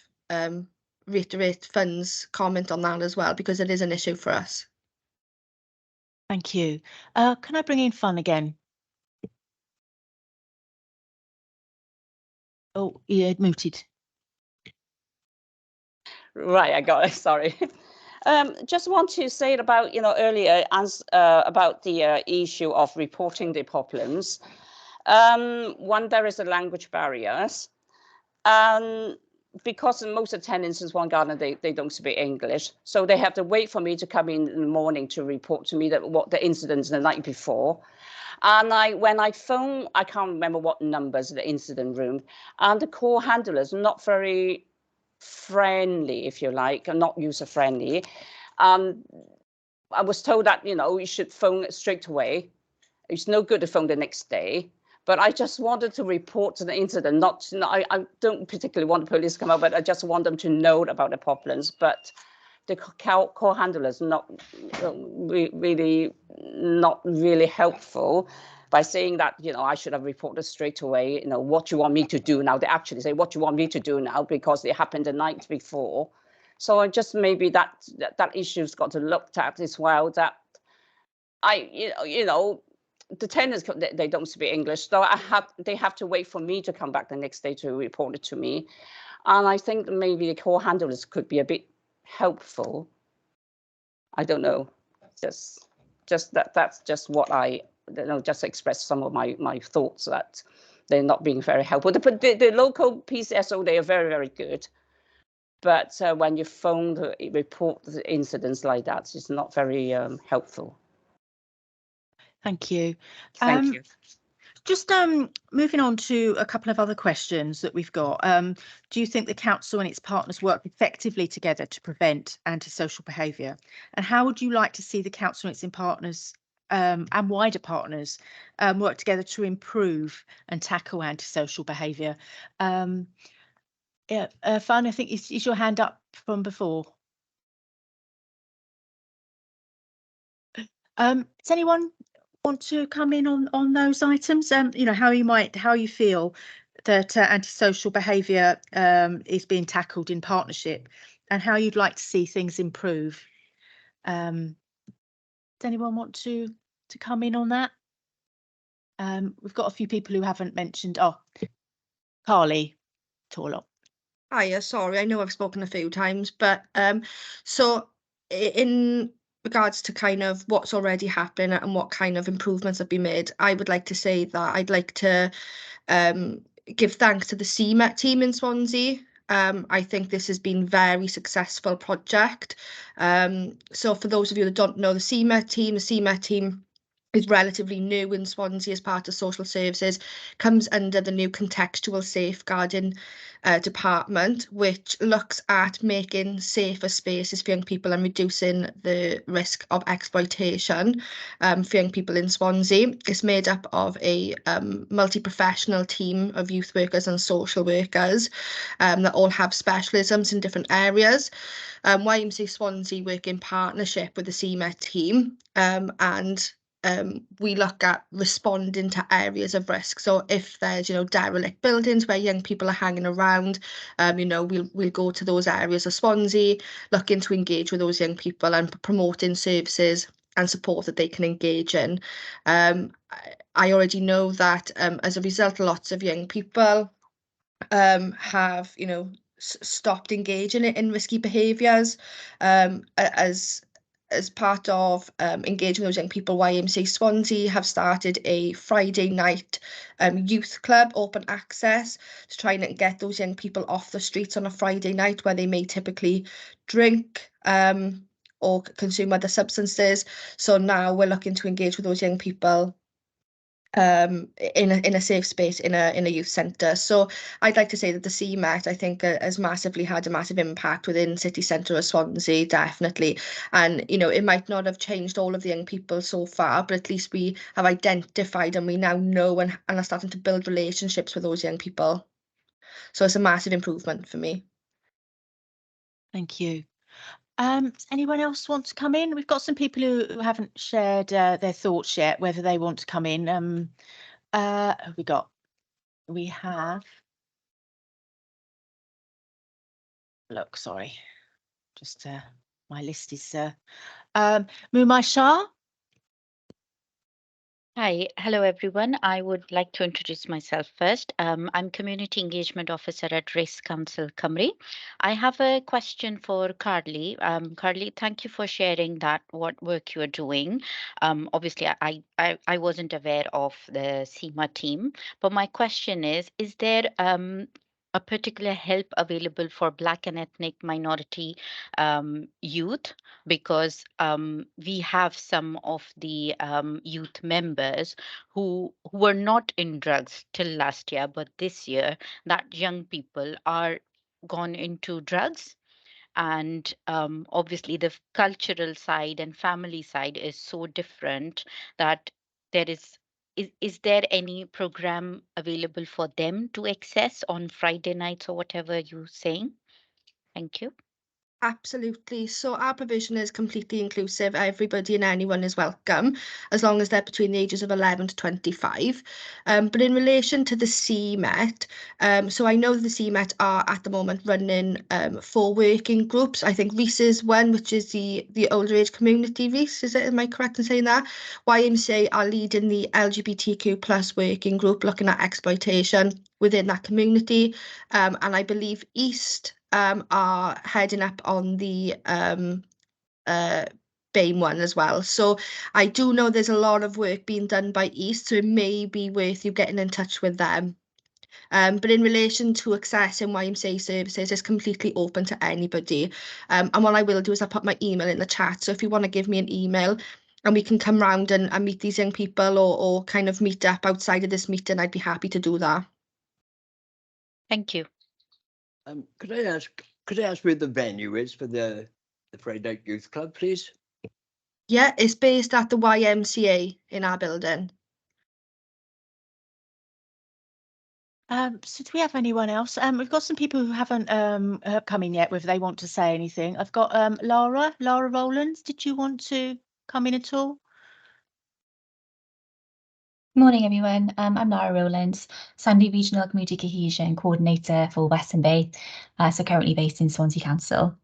Speaker 14: reiterate Fun's comment on that as well, because it is an issue for us.
Speaker 2: Thank you. Can I bring in Fun again? Oh, yeah, muted.
Speaker 17: Right, I got it. Sorry. Just want to say about, you know, earlier as about the issue of reporting the problems. One, there is a language barriers. Because most of the tenants in Swan Garden, they don't speak English, so they have to wait for me to come in the morning to report to me that what the incidents the night before. And when I phone, I can't remember what numbers the incident room, and the call handlers are not very friendly, if you like, and not user friendly. I was told that, you know, you should phone straight away. It's no good to phone the next day. But I just wanted to report to the incident. I don't particularly want the police to come out, but I just want them to know about the problems. But the call handlers not really helpful by saying that, you know, I should have reported straight away. You know, what you want me to do now? They actually say, what you want me to do now, because it happened the night before. So I just maybe that issue's got to looked at as well. That you know. The tenants, they don't speak English, so they have to wait for me to come back the next day to report it to me. And I think maybe the call handlers could be a bit helpful. I don't know. Just that's just what I know. Just express some of my thoughts that they're not being very helpful. The local PCSO, they are very, very good. But when you phone to report the incidents like that, it's not very helpful.
Speaker 2: Thank you.
Speaker 17: Thank you.
Speaker 2: Just moving on to a couple of other questions that we've got. Do you think the council and its partners work effectively together to prevent antisocial behaviour? And how would you like to see the council and its partners and wider partners work together to improve and tackle antisocial behaviour? Yeah, Fun, I think is your hand up from before? Does anyone want to come in on those items? You know, how you feel that antisocial behaviour is being tackled in partnership, and how you'd like to see things improve. Does anyone want to come in on that? We've got a few people who haven't mentioned. Oh, Carly Torlop.
Speaker 14: Hiya, sorry, I know I've spoken a few times, but so in regards to kind of what's already happened and what kind of improvements have been made, I would like to say that I'd like to give thanks to the CMET team in Swansea. I think this has been a very successful project. So for those of you that don't know the CMET team is relatively new in Swansea as part of social services, comes under the new contextual safeguarding department, which looks at making safer spaces for young people and reducing the risk of exploitation for young people in Swansea. It's made up of a multi-professional team of youth workers and social workers that all have specialisms in different areas. YMCA Swansea work in partnership with the CMET team, and we look at responding to areas of risk. So if there's, you know, derelict buildings where young people are hanging around, you know, we'll go to those areas of Swansea, looking to engage with those young people and promoting services and support that they can engage in. I already know that as a result, lots of young people have, you know, stopped engaging in risky behaviours. As part of engaging those young people, YMCA Swansea have started a Friday night youth club, open access, to try and get those young people off the streets on a Friday night where they may typically drink or consume other substances. So now we're looking to engage with those young people in a safe space in a youth centre. So I'd like to say that the CMET, I think, has massively had a massive impact within city centre of Swansea, definitely. And you know, it might not have changed all of the young people so far, but at least we have identified and we now know and are starting to build relationships with those young people. So it's a massive improvement for me.
Speaker 2: Thank you. Does anyone else want to come in? We've got some people who haven't shared their thoughts yet, whether they want to come in. Who we got? We have. Look, sorry, just my list is Mumai Shah.
Speaker 18: Hi, hello everyone. I would like to introduce myself first. I'm Community Engagement Officer at Race Council Cymru. I have a question for Carly. Carly, thank you for sharing that what work you are doing. Obviously, I wasn't aware of the CIMA team, but my question is there a particular help available for Black and ethnic minority youth? Because we have some of the youth members who were not in drugs till last year, but this year that young people are gone into drugs. And obviously the cultural side and family side is so different that there is there any program available for them to access on Friday nights or whatever you're saying? Thank you.
Speaker 14: Absolutely. So our provision is completely inclusive. Everybody and anyone is welcome, as long as they're between the ages of 11 to 25. But in relation to the CMET, so I know the CMET are at the moment running 4 working groups. I think Reese is one, which is the older age community. Reese, is it? Am I correct in saying that? YMCA are leading the LGBTQ plus working group, looking at exploitation within that community. And I believe East are heading up on the BAME one as well. So I do know there's a lot of work being done by East, so it may be worth you getting in touch with them. But in relation to accessing YMCA services, it's completely open to anybody. And what I will do is I'll put my email in the chat. So if you want to give me an email and we can come round and meet these young people or kind of meet up outside of this meeting, I'd be happy to do that.
Speaker 18: Thank you.
Speaker 1: Could I ask where the venue is for the Friday Night Youth Club, please?
Speaker 14: Yeah, it's based at the YMCA in our building.
Speaker 2: So do we have anyone else? We've got some people who haven't come in yet, whether they want to say anything. I've got Lara Rowlands. Did you want to come in at all?
Speaker 19: Morning, everyone. I'm Lara Rowlands, Sandy Regional Community Cohesion Coordinator for Western Bay, so currently based in Swansea Council.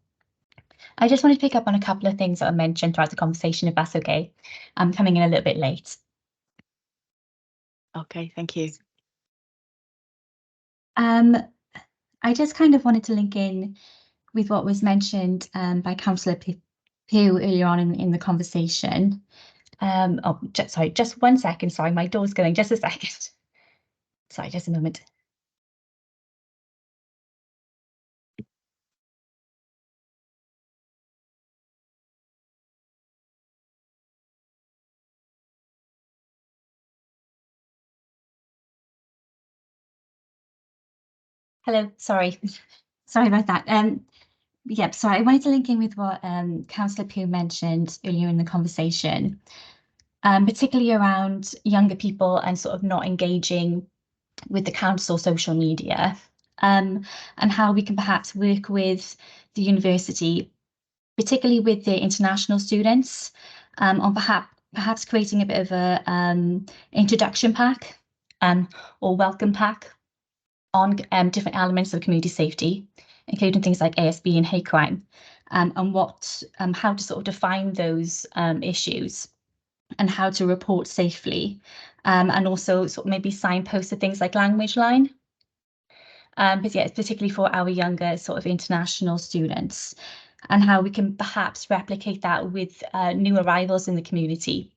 Speaker 19: I just wanted to pick up on a couple of things that were mentioned throughout the conversation, if that's okay. I'm coming in a little bit late.
Speaker 2: Okay, thank you.
Speaker 19: I just kind of wanted to link in with what was mentioned by Councillor Pugh earlier on in the conversation. Sorry, just 1 second. Sorry, my door's going. Just a second. Sorry, just a moment. Hello, sorry. Sorry about that. Yep, sorry, I wanted to link in with what Councillor Pugh mentioned earlier in the conversation, particularly around younger people and sort of not engaging with the council social media, and how we can perhaps work with the university, particularly with the international students, on perhaps creating a bit of a introduction pack or welcome pack on different elements of community safety, including things like ASB and hate crime, and how to sort of define those issues and how to report safely, and also sort of maybe signpost to things like language line. But yeah, particularly for our younger sort of international students, and how we can perhaps replicate that with new arrivals in the community.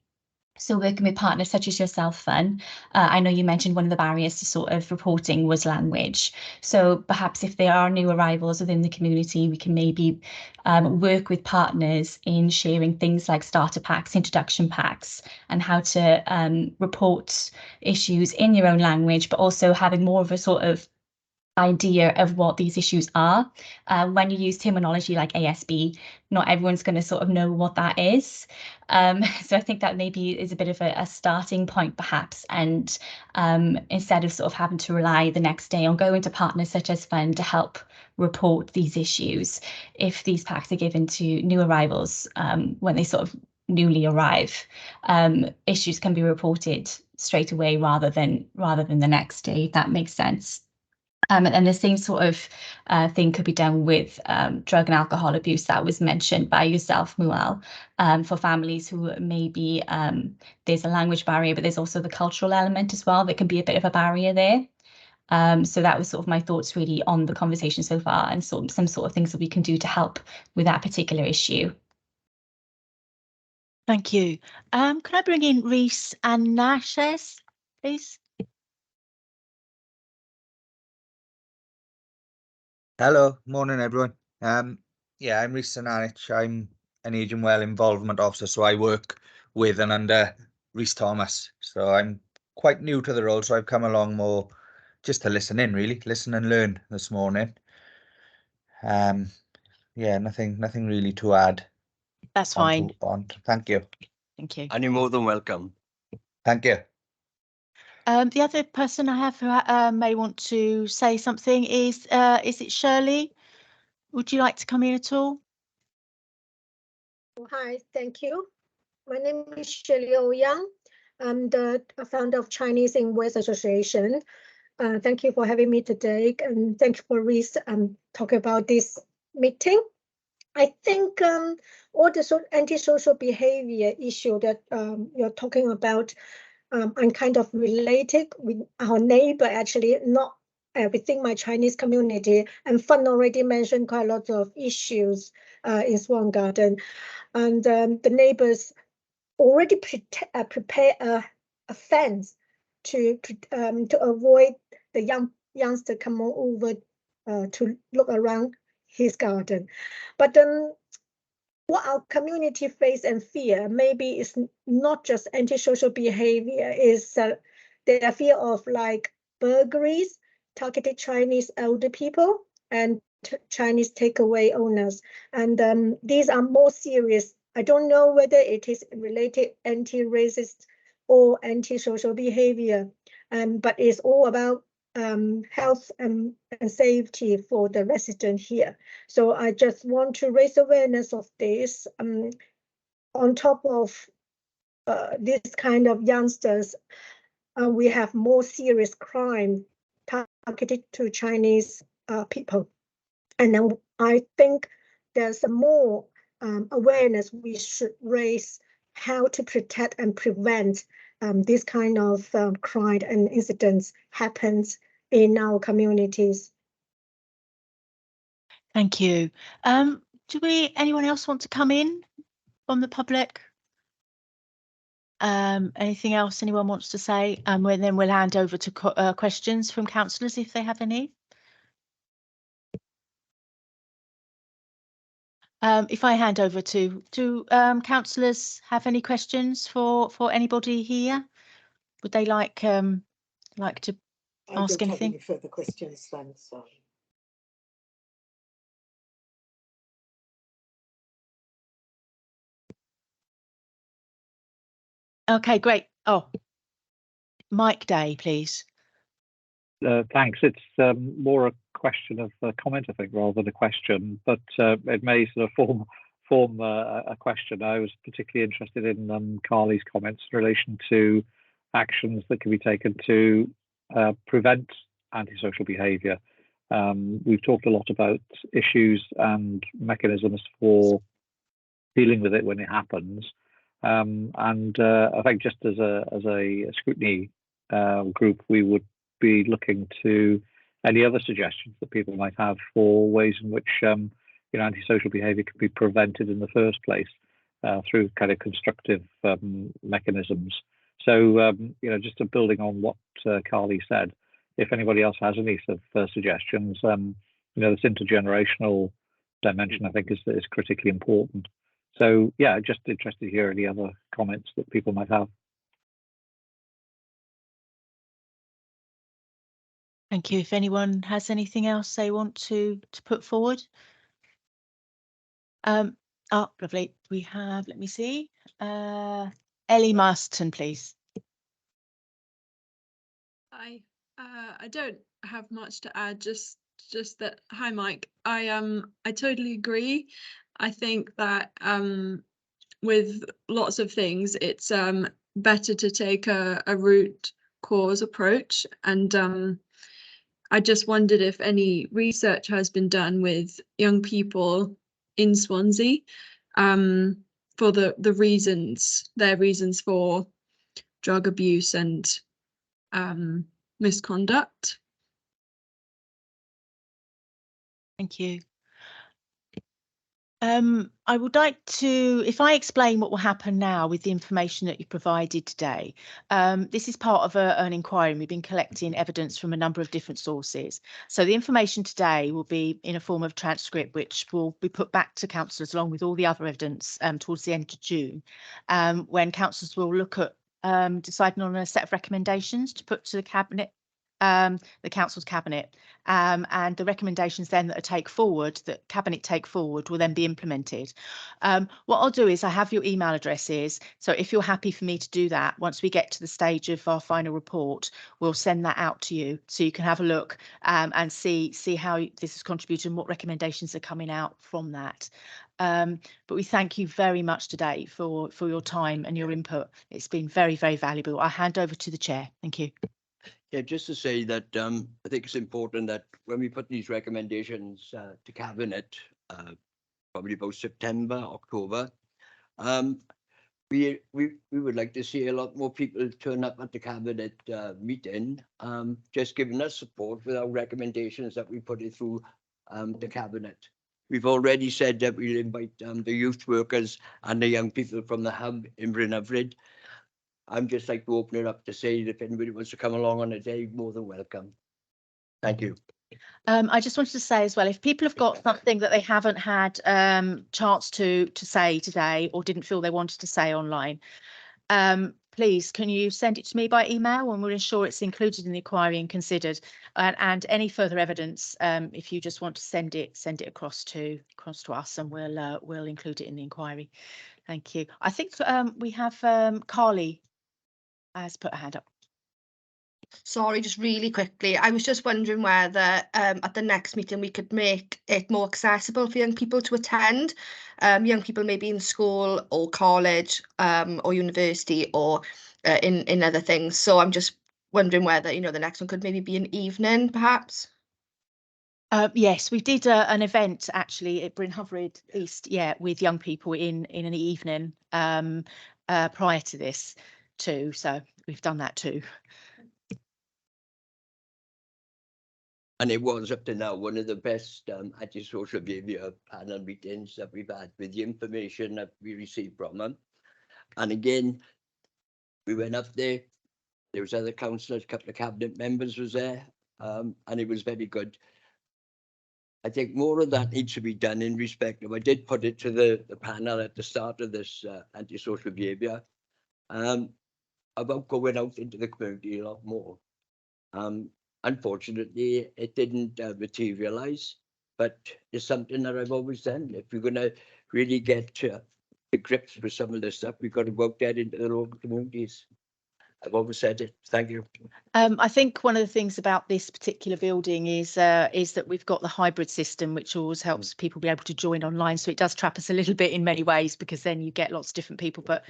Speaker 19: So working with partners such as yourself, Fun, I know you mentioned one of the barriers to sort of reporting was language. So perhaps if there are new arrivals within the community, we can maybe work with partners in sharing things like starter packs, introduction packs, and how to report issues in your own language, but also having more of a sort of idea of what these issues are. When you use terminology like ASB, not everyone's going to sort of know what that is. So I think that maybe is a bit of a starting point perhaps, and instead of sort of having to rely the next day on going to partners such as Fun to help report these issues, if these packs are given to new arrivals when they sort of newly arrive, issues can be reported straight away rather than the next day, if that makes sense. And the same sort of thing could be done with drug and alcohol abuse that was mentioned by yourself, Mual, for families who maybe there's a language barrier, but there's also the cultural element as well that can be a bit of a barrier there. So that was sort of my thoughts really on the conversation so far, and some sort of things that we can do to help with that particular issue.
Speaker 2: Thank you. Can I bring in Reese and Nashes, please?
Speaker 20: Hello, morning everyone. Yeah, I'm Rhys Anarich. I'm an Aging Well Involvement Officer, so I work with and under Rhys Thomas. So I'm quite new to the role, so I've come along more just to listen in, really, listen and learn this morning. Yeah, nothing really to add.
Speaker 2: That's fine.
Speaker 20: Thank you.
Speaker 2: Thank you.
Speaker 1: And you're more than welcome.
Speaker 20: Thank you.
Speaker 2: The other person I have who may want to say something is it Shirley? Would you like to come in at all?
Speaker 21: Hi, thank you. My name is Shirley Ouyang. I'm the founder of Chinese in West Association. Thank you for having me today, and thank you for Reese talking about this meeting. I think all the antisocial behavior issue that you're talking about I'm kind of related with our neighbor, actually, not within my Chinese community. And Fun already mentioned quite a lot of issues in Swan Garden. And the neighbors already prepare a fence to avoid the youngster coming over to look around his garden. But what our community face and fear maybe is not just antisocial behavior, is the fear of like burglaries, targeted Chinese elder people, and Chinese takeaway owners. And these are more serious. I don't know whether it is related anti-racist or antisocial behavior, but it's all about health and safety for the resident here. So I just want to raise awareness of this. On top of this kind of youngsters, we have more serious crime targeted to Chinese people. And then I think there's more awareness we should raise how to protect and prevent this kind of crime and incidents happens in our communities.
Speaker 2: Thank you. Anyone else want to come in from the public? Anything else anyone wants to say? And then we'll hand over to questions from councillors if they have any. If I hand over do councillors have any questions for anybody here? Would they like to ask anything?
Speaker 12: I don't have any further questions, thanks.
Speaker 2: Okay, great. Oh, Mike Day, please.
Speaker 4: Thanks. It's more a question of a comment, I think, rather than a question, but it may sort of form a question. I was particularly interested in Carly's comments in relation to actions that can be taken to prevent antisocial behaviour. We've talked a lot about issues and mechanisms for dealing with it when it happens. And I think just as a scrutiny group, we would be looking to any other suggestions that people might have for ways in which antisocial behaviour can be prevented in the first place. through kind of constructive mechanisms. So, just building on what Carly said, if anybody else has any sort of suggestions, this intergenerational dimension, I think, is critically important. So, yeah, just interested to hear any other comments that people might have.
Speaker 2: Thank you. If anyone has anything else they want to put forward. Oh, lovely. We have, let me see, Ellie Marston, please.
Speaker 16: Hi. I don't have much to add, just that, hi Mike, I totally agree. I think that with lots of things it's better to take a root cause approach, and I just wondered if any research has been done with young people in Swansea for their reasons for drug abuse and misconduct.
Speaker 2: Thank you. I would like to, if I explain what will happen now with the information that you provided today, this is part of an inquiry. We've been collecting evidence from a number of different sources. So the information today will be in a form of transcript, which will be put back to councillors along with all the other evidence towards the end of June, when councillors will look at deciding on a set of recommendations to put to the cabinet, the council's cabinet, and the recommendations then that cabinet take forward will then be implemented. What I'll do is I have your email addresses, so if you're happy for me to do that, once we get to the stage of our final report, we'll send that out to you so you can have a look and see how this has contributed and what recommendations are coming out from that. But we thank you very much today for your time and your input. It's been very, very valuable. I'll hand over to the chair. Thank you.
Speaker 1: Yeah, just to say that I think it's important that when we put these recommendations to cabinet, probably about September, October, we would like to see a lot more people turn up at the cabinet meeting, just giving us support with our recommendations that we put it through the cabinet. We've already said that we'll invite the youth workers and the young people from the hub in Bryn Hyfryd. I'm just like to open it up to say that if anybody wants to come along on a day, more than welcome. Thank you.
Speaker 2: I just wanted to say as well, if people have got something that they haven't had chance to say today or didn't feel they wanted to say online, please can you send it to me by email, and we'll ensure it's included in the inquiry and considered. And any further evidence, if you just want to send it across to us, and we'll include it in the inquiry. Thank you. I think we have Carly has put a hand up.
Speaker 14: Sorry, just really quickly. I was just wondering whether at the next meeting we could make it more accessible for young people to attend. Young people maybe in school or college or university or in other things. So I'm just wondering whether, the next one could maybe be an evening, perhaps.
Speaker 2: Yes, we did an event actually at Bryn Hyfryd East, with young people in an evening prior to this too. So we've done that too.
Speaker 1: And it was up to now one of the best antisocial behaviour panel meetings that we've had with the information that we received from them. And again, we went up there. There was other councillors, a couple of cabinet members was there, and it was very good. I think more of that needs to be done in respect of, I did put it to the panel at the start of this antisocial behaviour, about going out into the community a lot more. Unfortunately, it didn't materialise, but it's something that I've always done. If we're going to really get to grips with some of this stuff, we've got to go out there into the local communities. I've always said it. Thank you.
Speaker 2: I think one of the things about this particular building is that we've got the hybrid system, which always helps people be able to join online. So it does trap us a little bit in many ways, because then you get lots of different people. But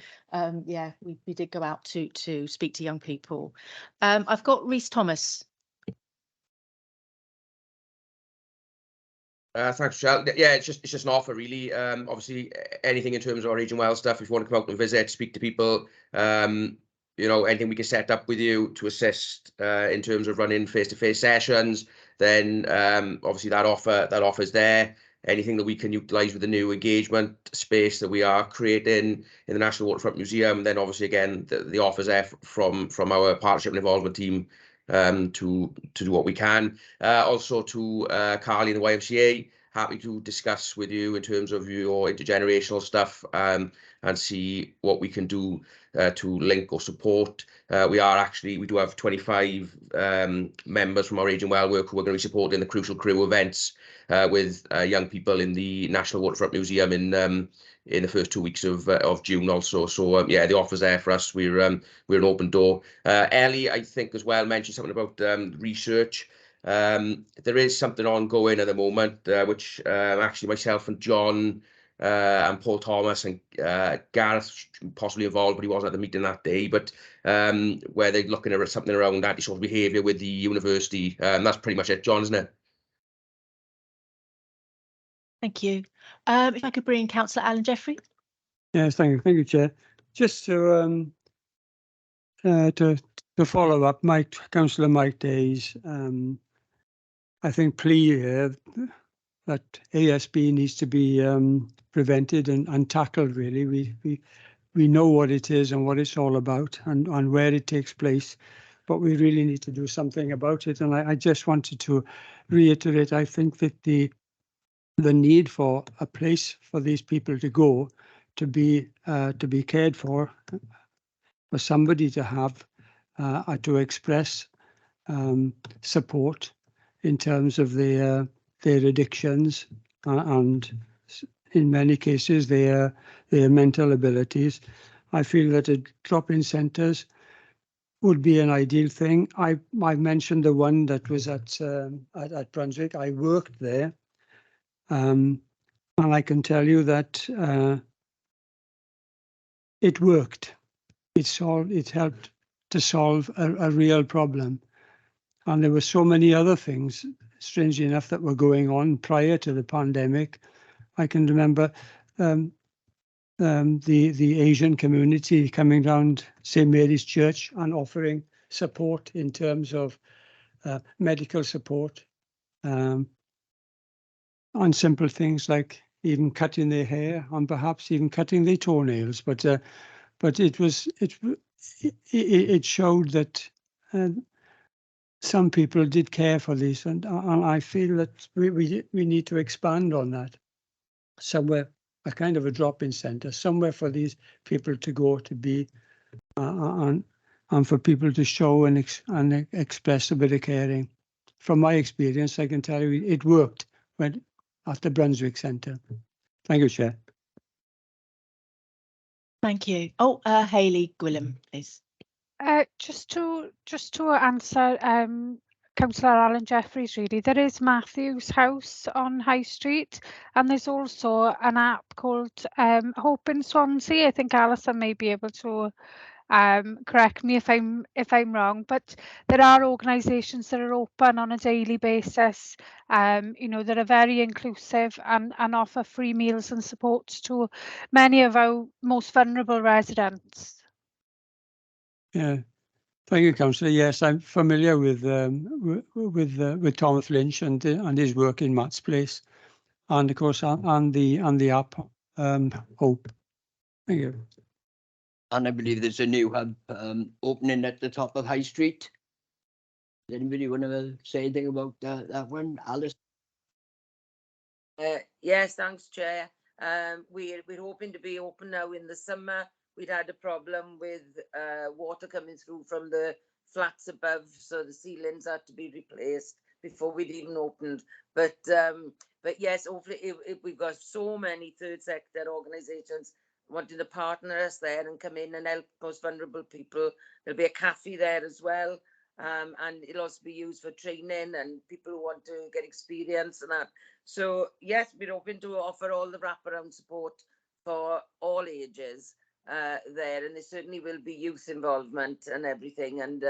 Speaker 2: yeah, we did go out to speak to young people. I've got Rhys Thomas.
Speaker 10: Thanks, Michelle. Yeah, it's just an offer, really. Obviously, anything in terms of our Aging Well stuff, if you want to come out and visit, speak to people, anything we can set up with you to assist in terms of running face-to-face sessions, then obviously that offer's there. anything that we can utilise with the new engagement space that we are creating in the National Waterfront Museum. Then obviously again the offers there from our partnership and involvement team to do what we can. Also to Carly and the YMCA, happy to discuss with you in terms of your intergenerational stuff and see what we can do to link or support. We do have 25 members from our Age and Well work who are going to be supporting the Crucial Crew events with young people in the National Waterfront Museum in the first 2 weeks of June also. So yeah, the offer's there for us. We're an open door. Ellie, I think as well, mentioned something about research. There is something ongoing at the moment, which actually myself and John and Paul Thomas and Gareth possibly involved, but he wasn't at the meeting that day. But where they're looking at something around antisocial behaviour with the university. That's pretty much it, John, isn't it?
Speaker 2: Thank you. If I could bring Councillor Alan Jeffrey.
Speaker 3: Yes, thank you, Chair. Just to follow up, Councillor Mike Day's, I think, plea here that ASB needs to be prevented and tackled. Really, we know what it is and what it's all about and where it takes place, but we really need to do something about it. And I just wanted to reiterate, I think that the need for a place for these people to go to be cared for somebody to have to express support in terms of their addictions and in many cases their mental abilities. I feel that a drop-in centres would be an ideal thing. I mentioned the one that was at Brunswick. I worked there, and I can tell you that it worked. It helped to solve a real problem. And there were so many other things, strangely enough, that were going on prior to the pandemic. I can remember the Asian community coming round St. Mary's Church and offering support in terms of medical support and simple things like even cutting their hair and perhaps even cutting their toenails. But it showed that some people did care for this, and I feel that we need to expand on that. Somewhere, a kind of a drop-in centre, somewhere for these people to go to be, and for people to show and express a bit of caring. From my experience, I can tell you it worked at the Brunswick Centre. Thank you, Chair.
Speaker 2: Thank you. Oh, Hayley Gwilym, please.
Speaker 7: Just to answer Councillor Alan Jeffries, really, there is Matthew's house on High Street, and there's also an app called Hope in Swansea. I think Alison may be able to correct me if I'm wrong, but there are organisations that are open on a daily basis, that are very inclusive and offer free meals and supports to many of our most vulnerable residents.
Speaker 3: Yeah, thank you, Councillor. Yes, I'm familiar with Thomas Lynch and his work in Matt's Place, and of course and the app Hope. Thank you.
Speaker 1: And I believe there's a new hub opening at the top of High Street. Does anybody want to say anything about that one, Alice?
Speaker 5: Yes, thanks, Chair. We're hoping to be open now in the summer. We'd had a problem with water coming through from the flats above, so the ceilings had to be replaced before we'd even opened. But yes, hopefully we've got so many third sector organisations wanting to partner us there and come in and help most vulnerable people. There'll be a cafe there as well, and it'll also be used for training and people who want to get experience and that. So yes, we're hoping to offer all the wraparound support for all ages there, and there certainly will be youth involvement and everything, and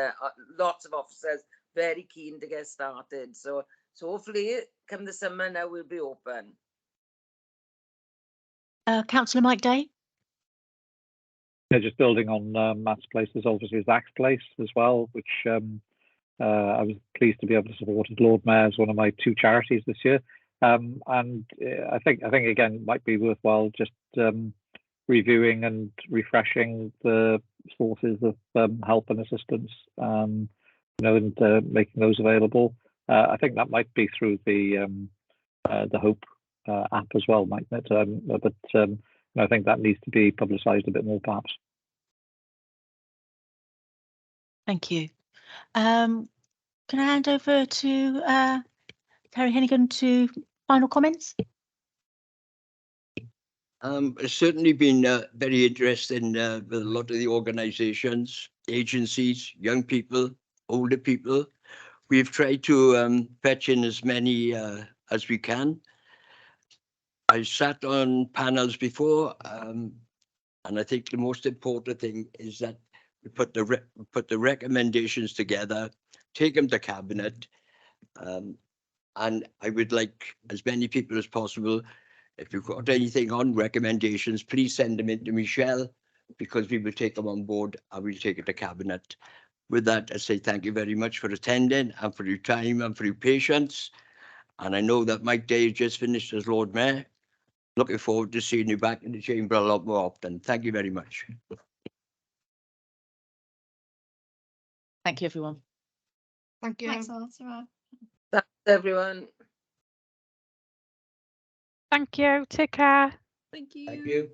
Speaker 5: lots of officers very keen to get started. So hopefully come the summer now we'll be open.
Speaker 2: Councillor Mike Day.
Speaker 4: Yeah, just building on Matt's Place, there's obviously Zach's Place as well, which I was pleased to be able to support as Lord Mayor as one of my 2 charities this year. I think again it might be worthwhile just reviewing and refreshing the sources of help and assistance, and making those available. I think that might be through the Hope app as well, mightn't it? I think that needs to be publicised a bit more, perhaps.
Speaker 2: Thank you. Can I hand over to Terry Hennigan to final comments?
Speaker 1: It's certainly been very interesting with a lot of the organisations, agencies, young people, older people. We've tried to fetch in as many as we can. I sat on panels before, and I think the most important thing is that we put the recommendations together, take them to cabinet, and I would like as many people as possible. If you've got anything on recommendations, please send them in to Michelle, because we will take them on board and we'll take it to cabinet. With that, I say thank you very much for attending and for your time and for your patience. And I know that Mike Day just finished as Lord Mayor. Looking forward to seeing you back in the chamber a lot more often. Thank you very much.
Speaker 2: Thank you, everyone.
Speaker 16: Thank you.
Speaker 14: Thanks, Sarah.
Speaker 5: Thanks, everyone.
Speaker 7: Thank you. Take care.
Speaker 16: Thank you.
Speaker 1: Thank you.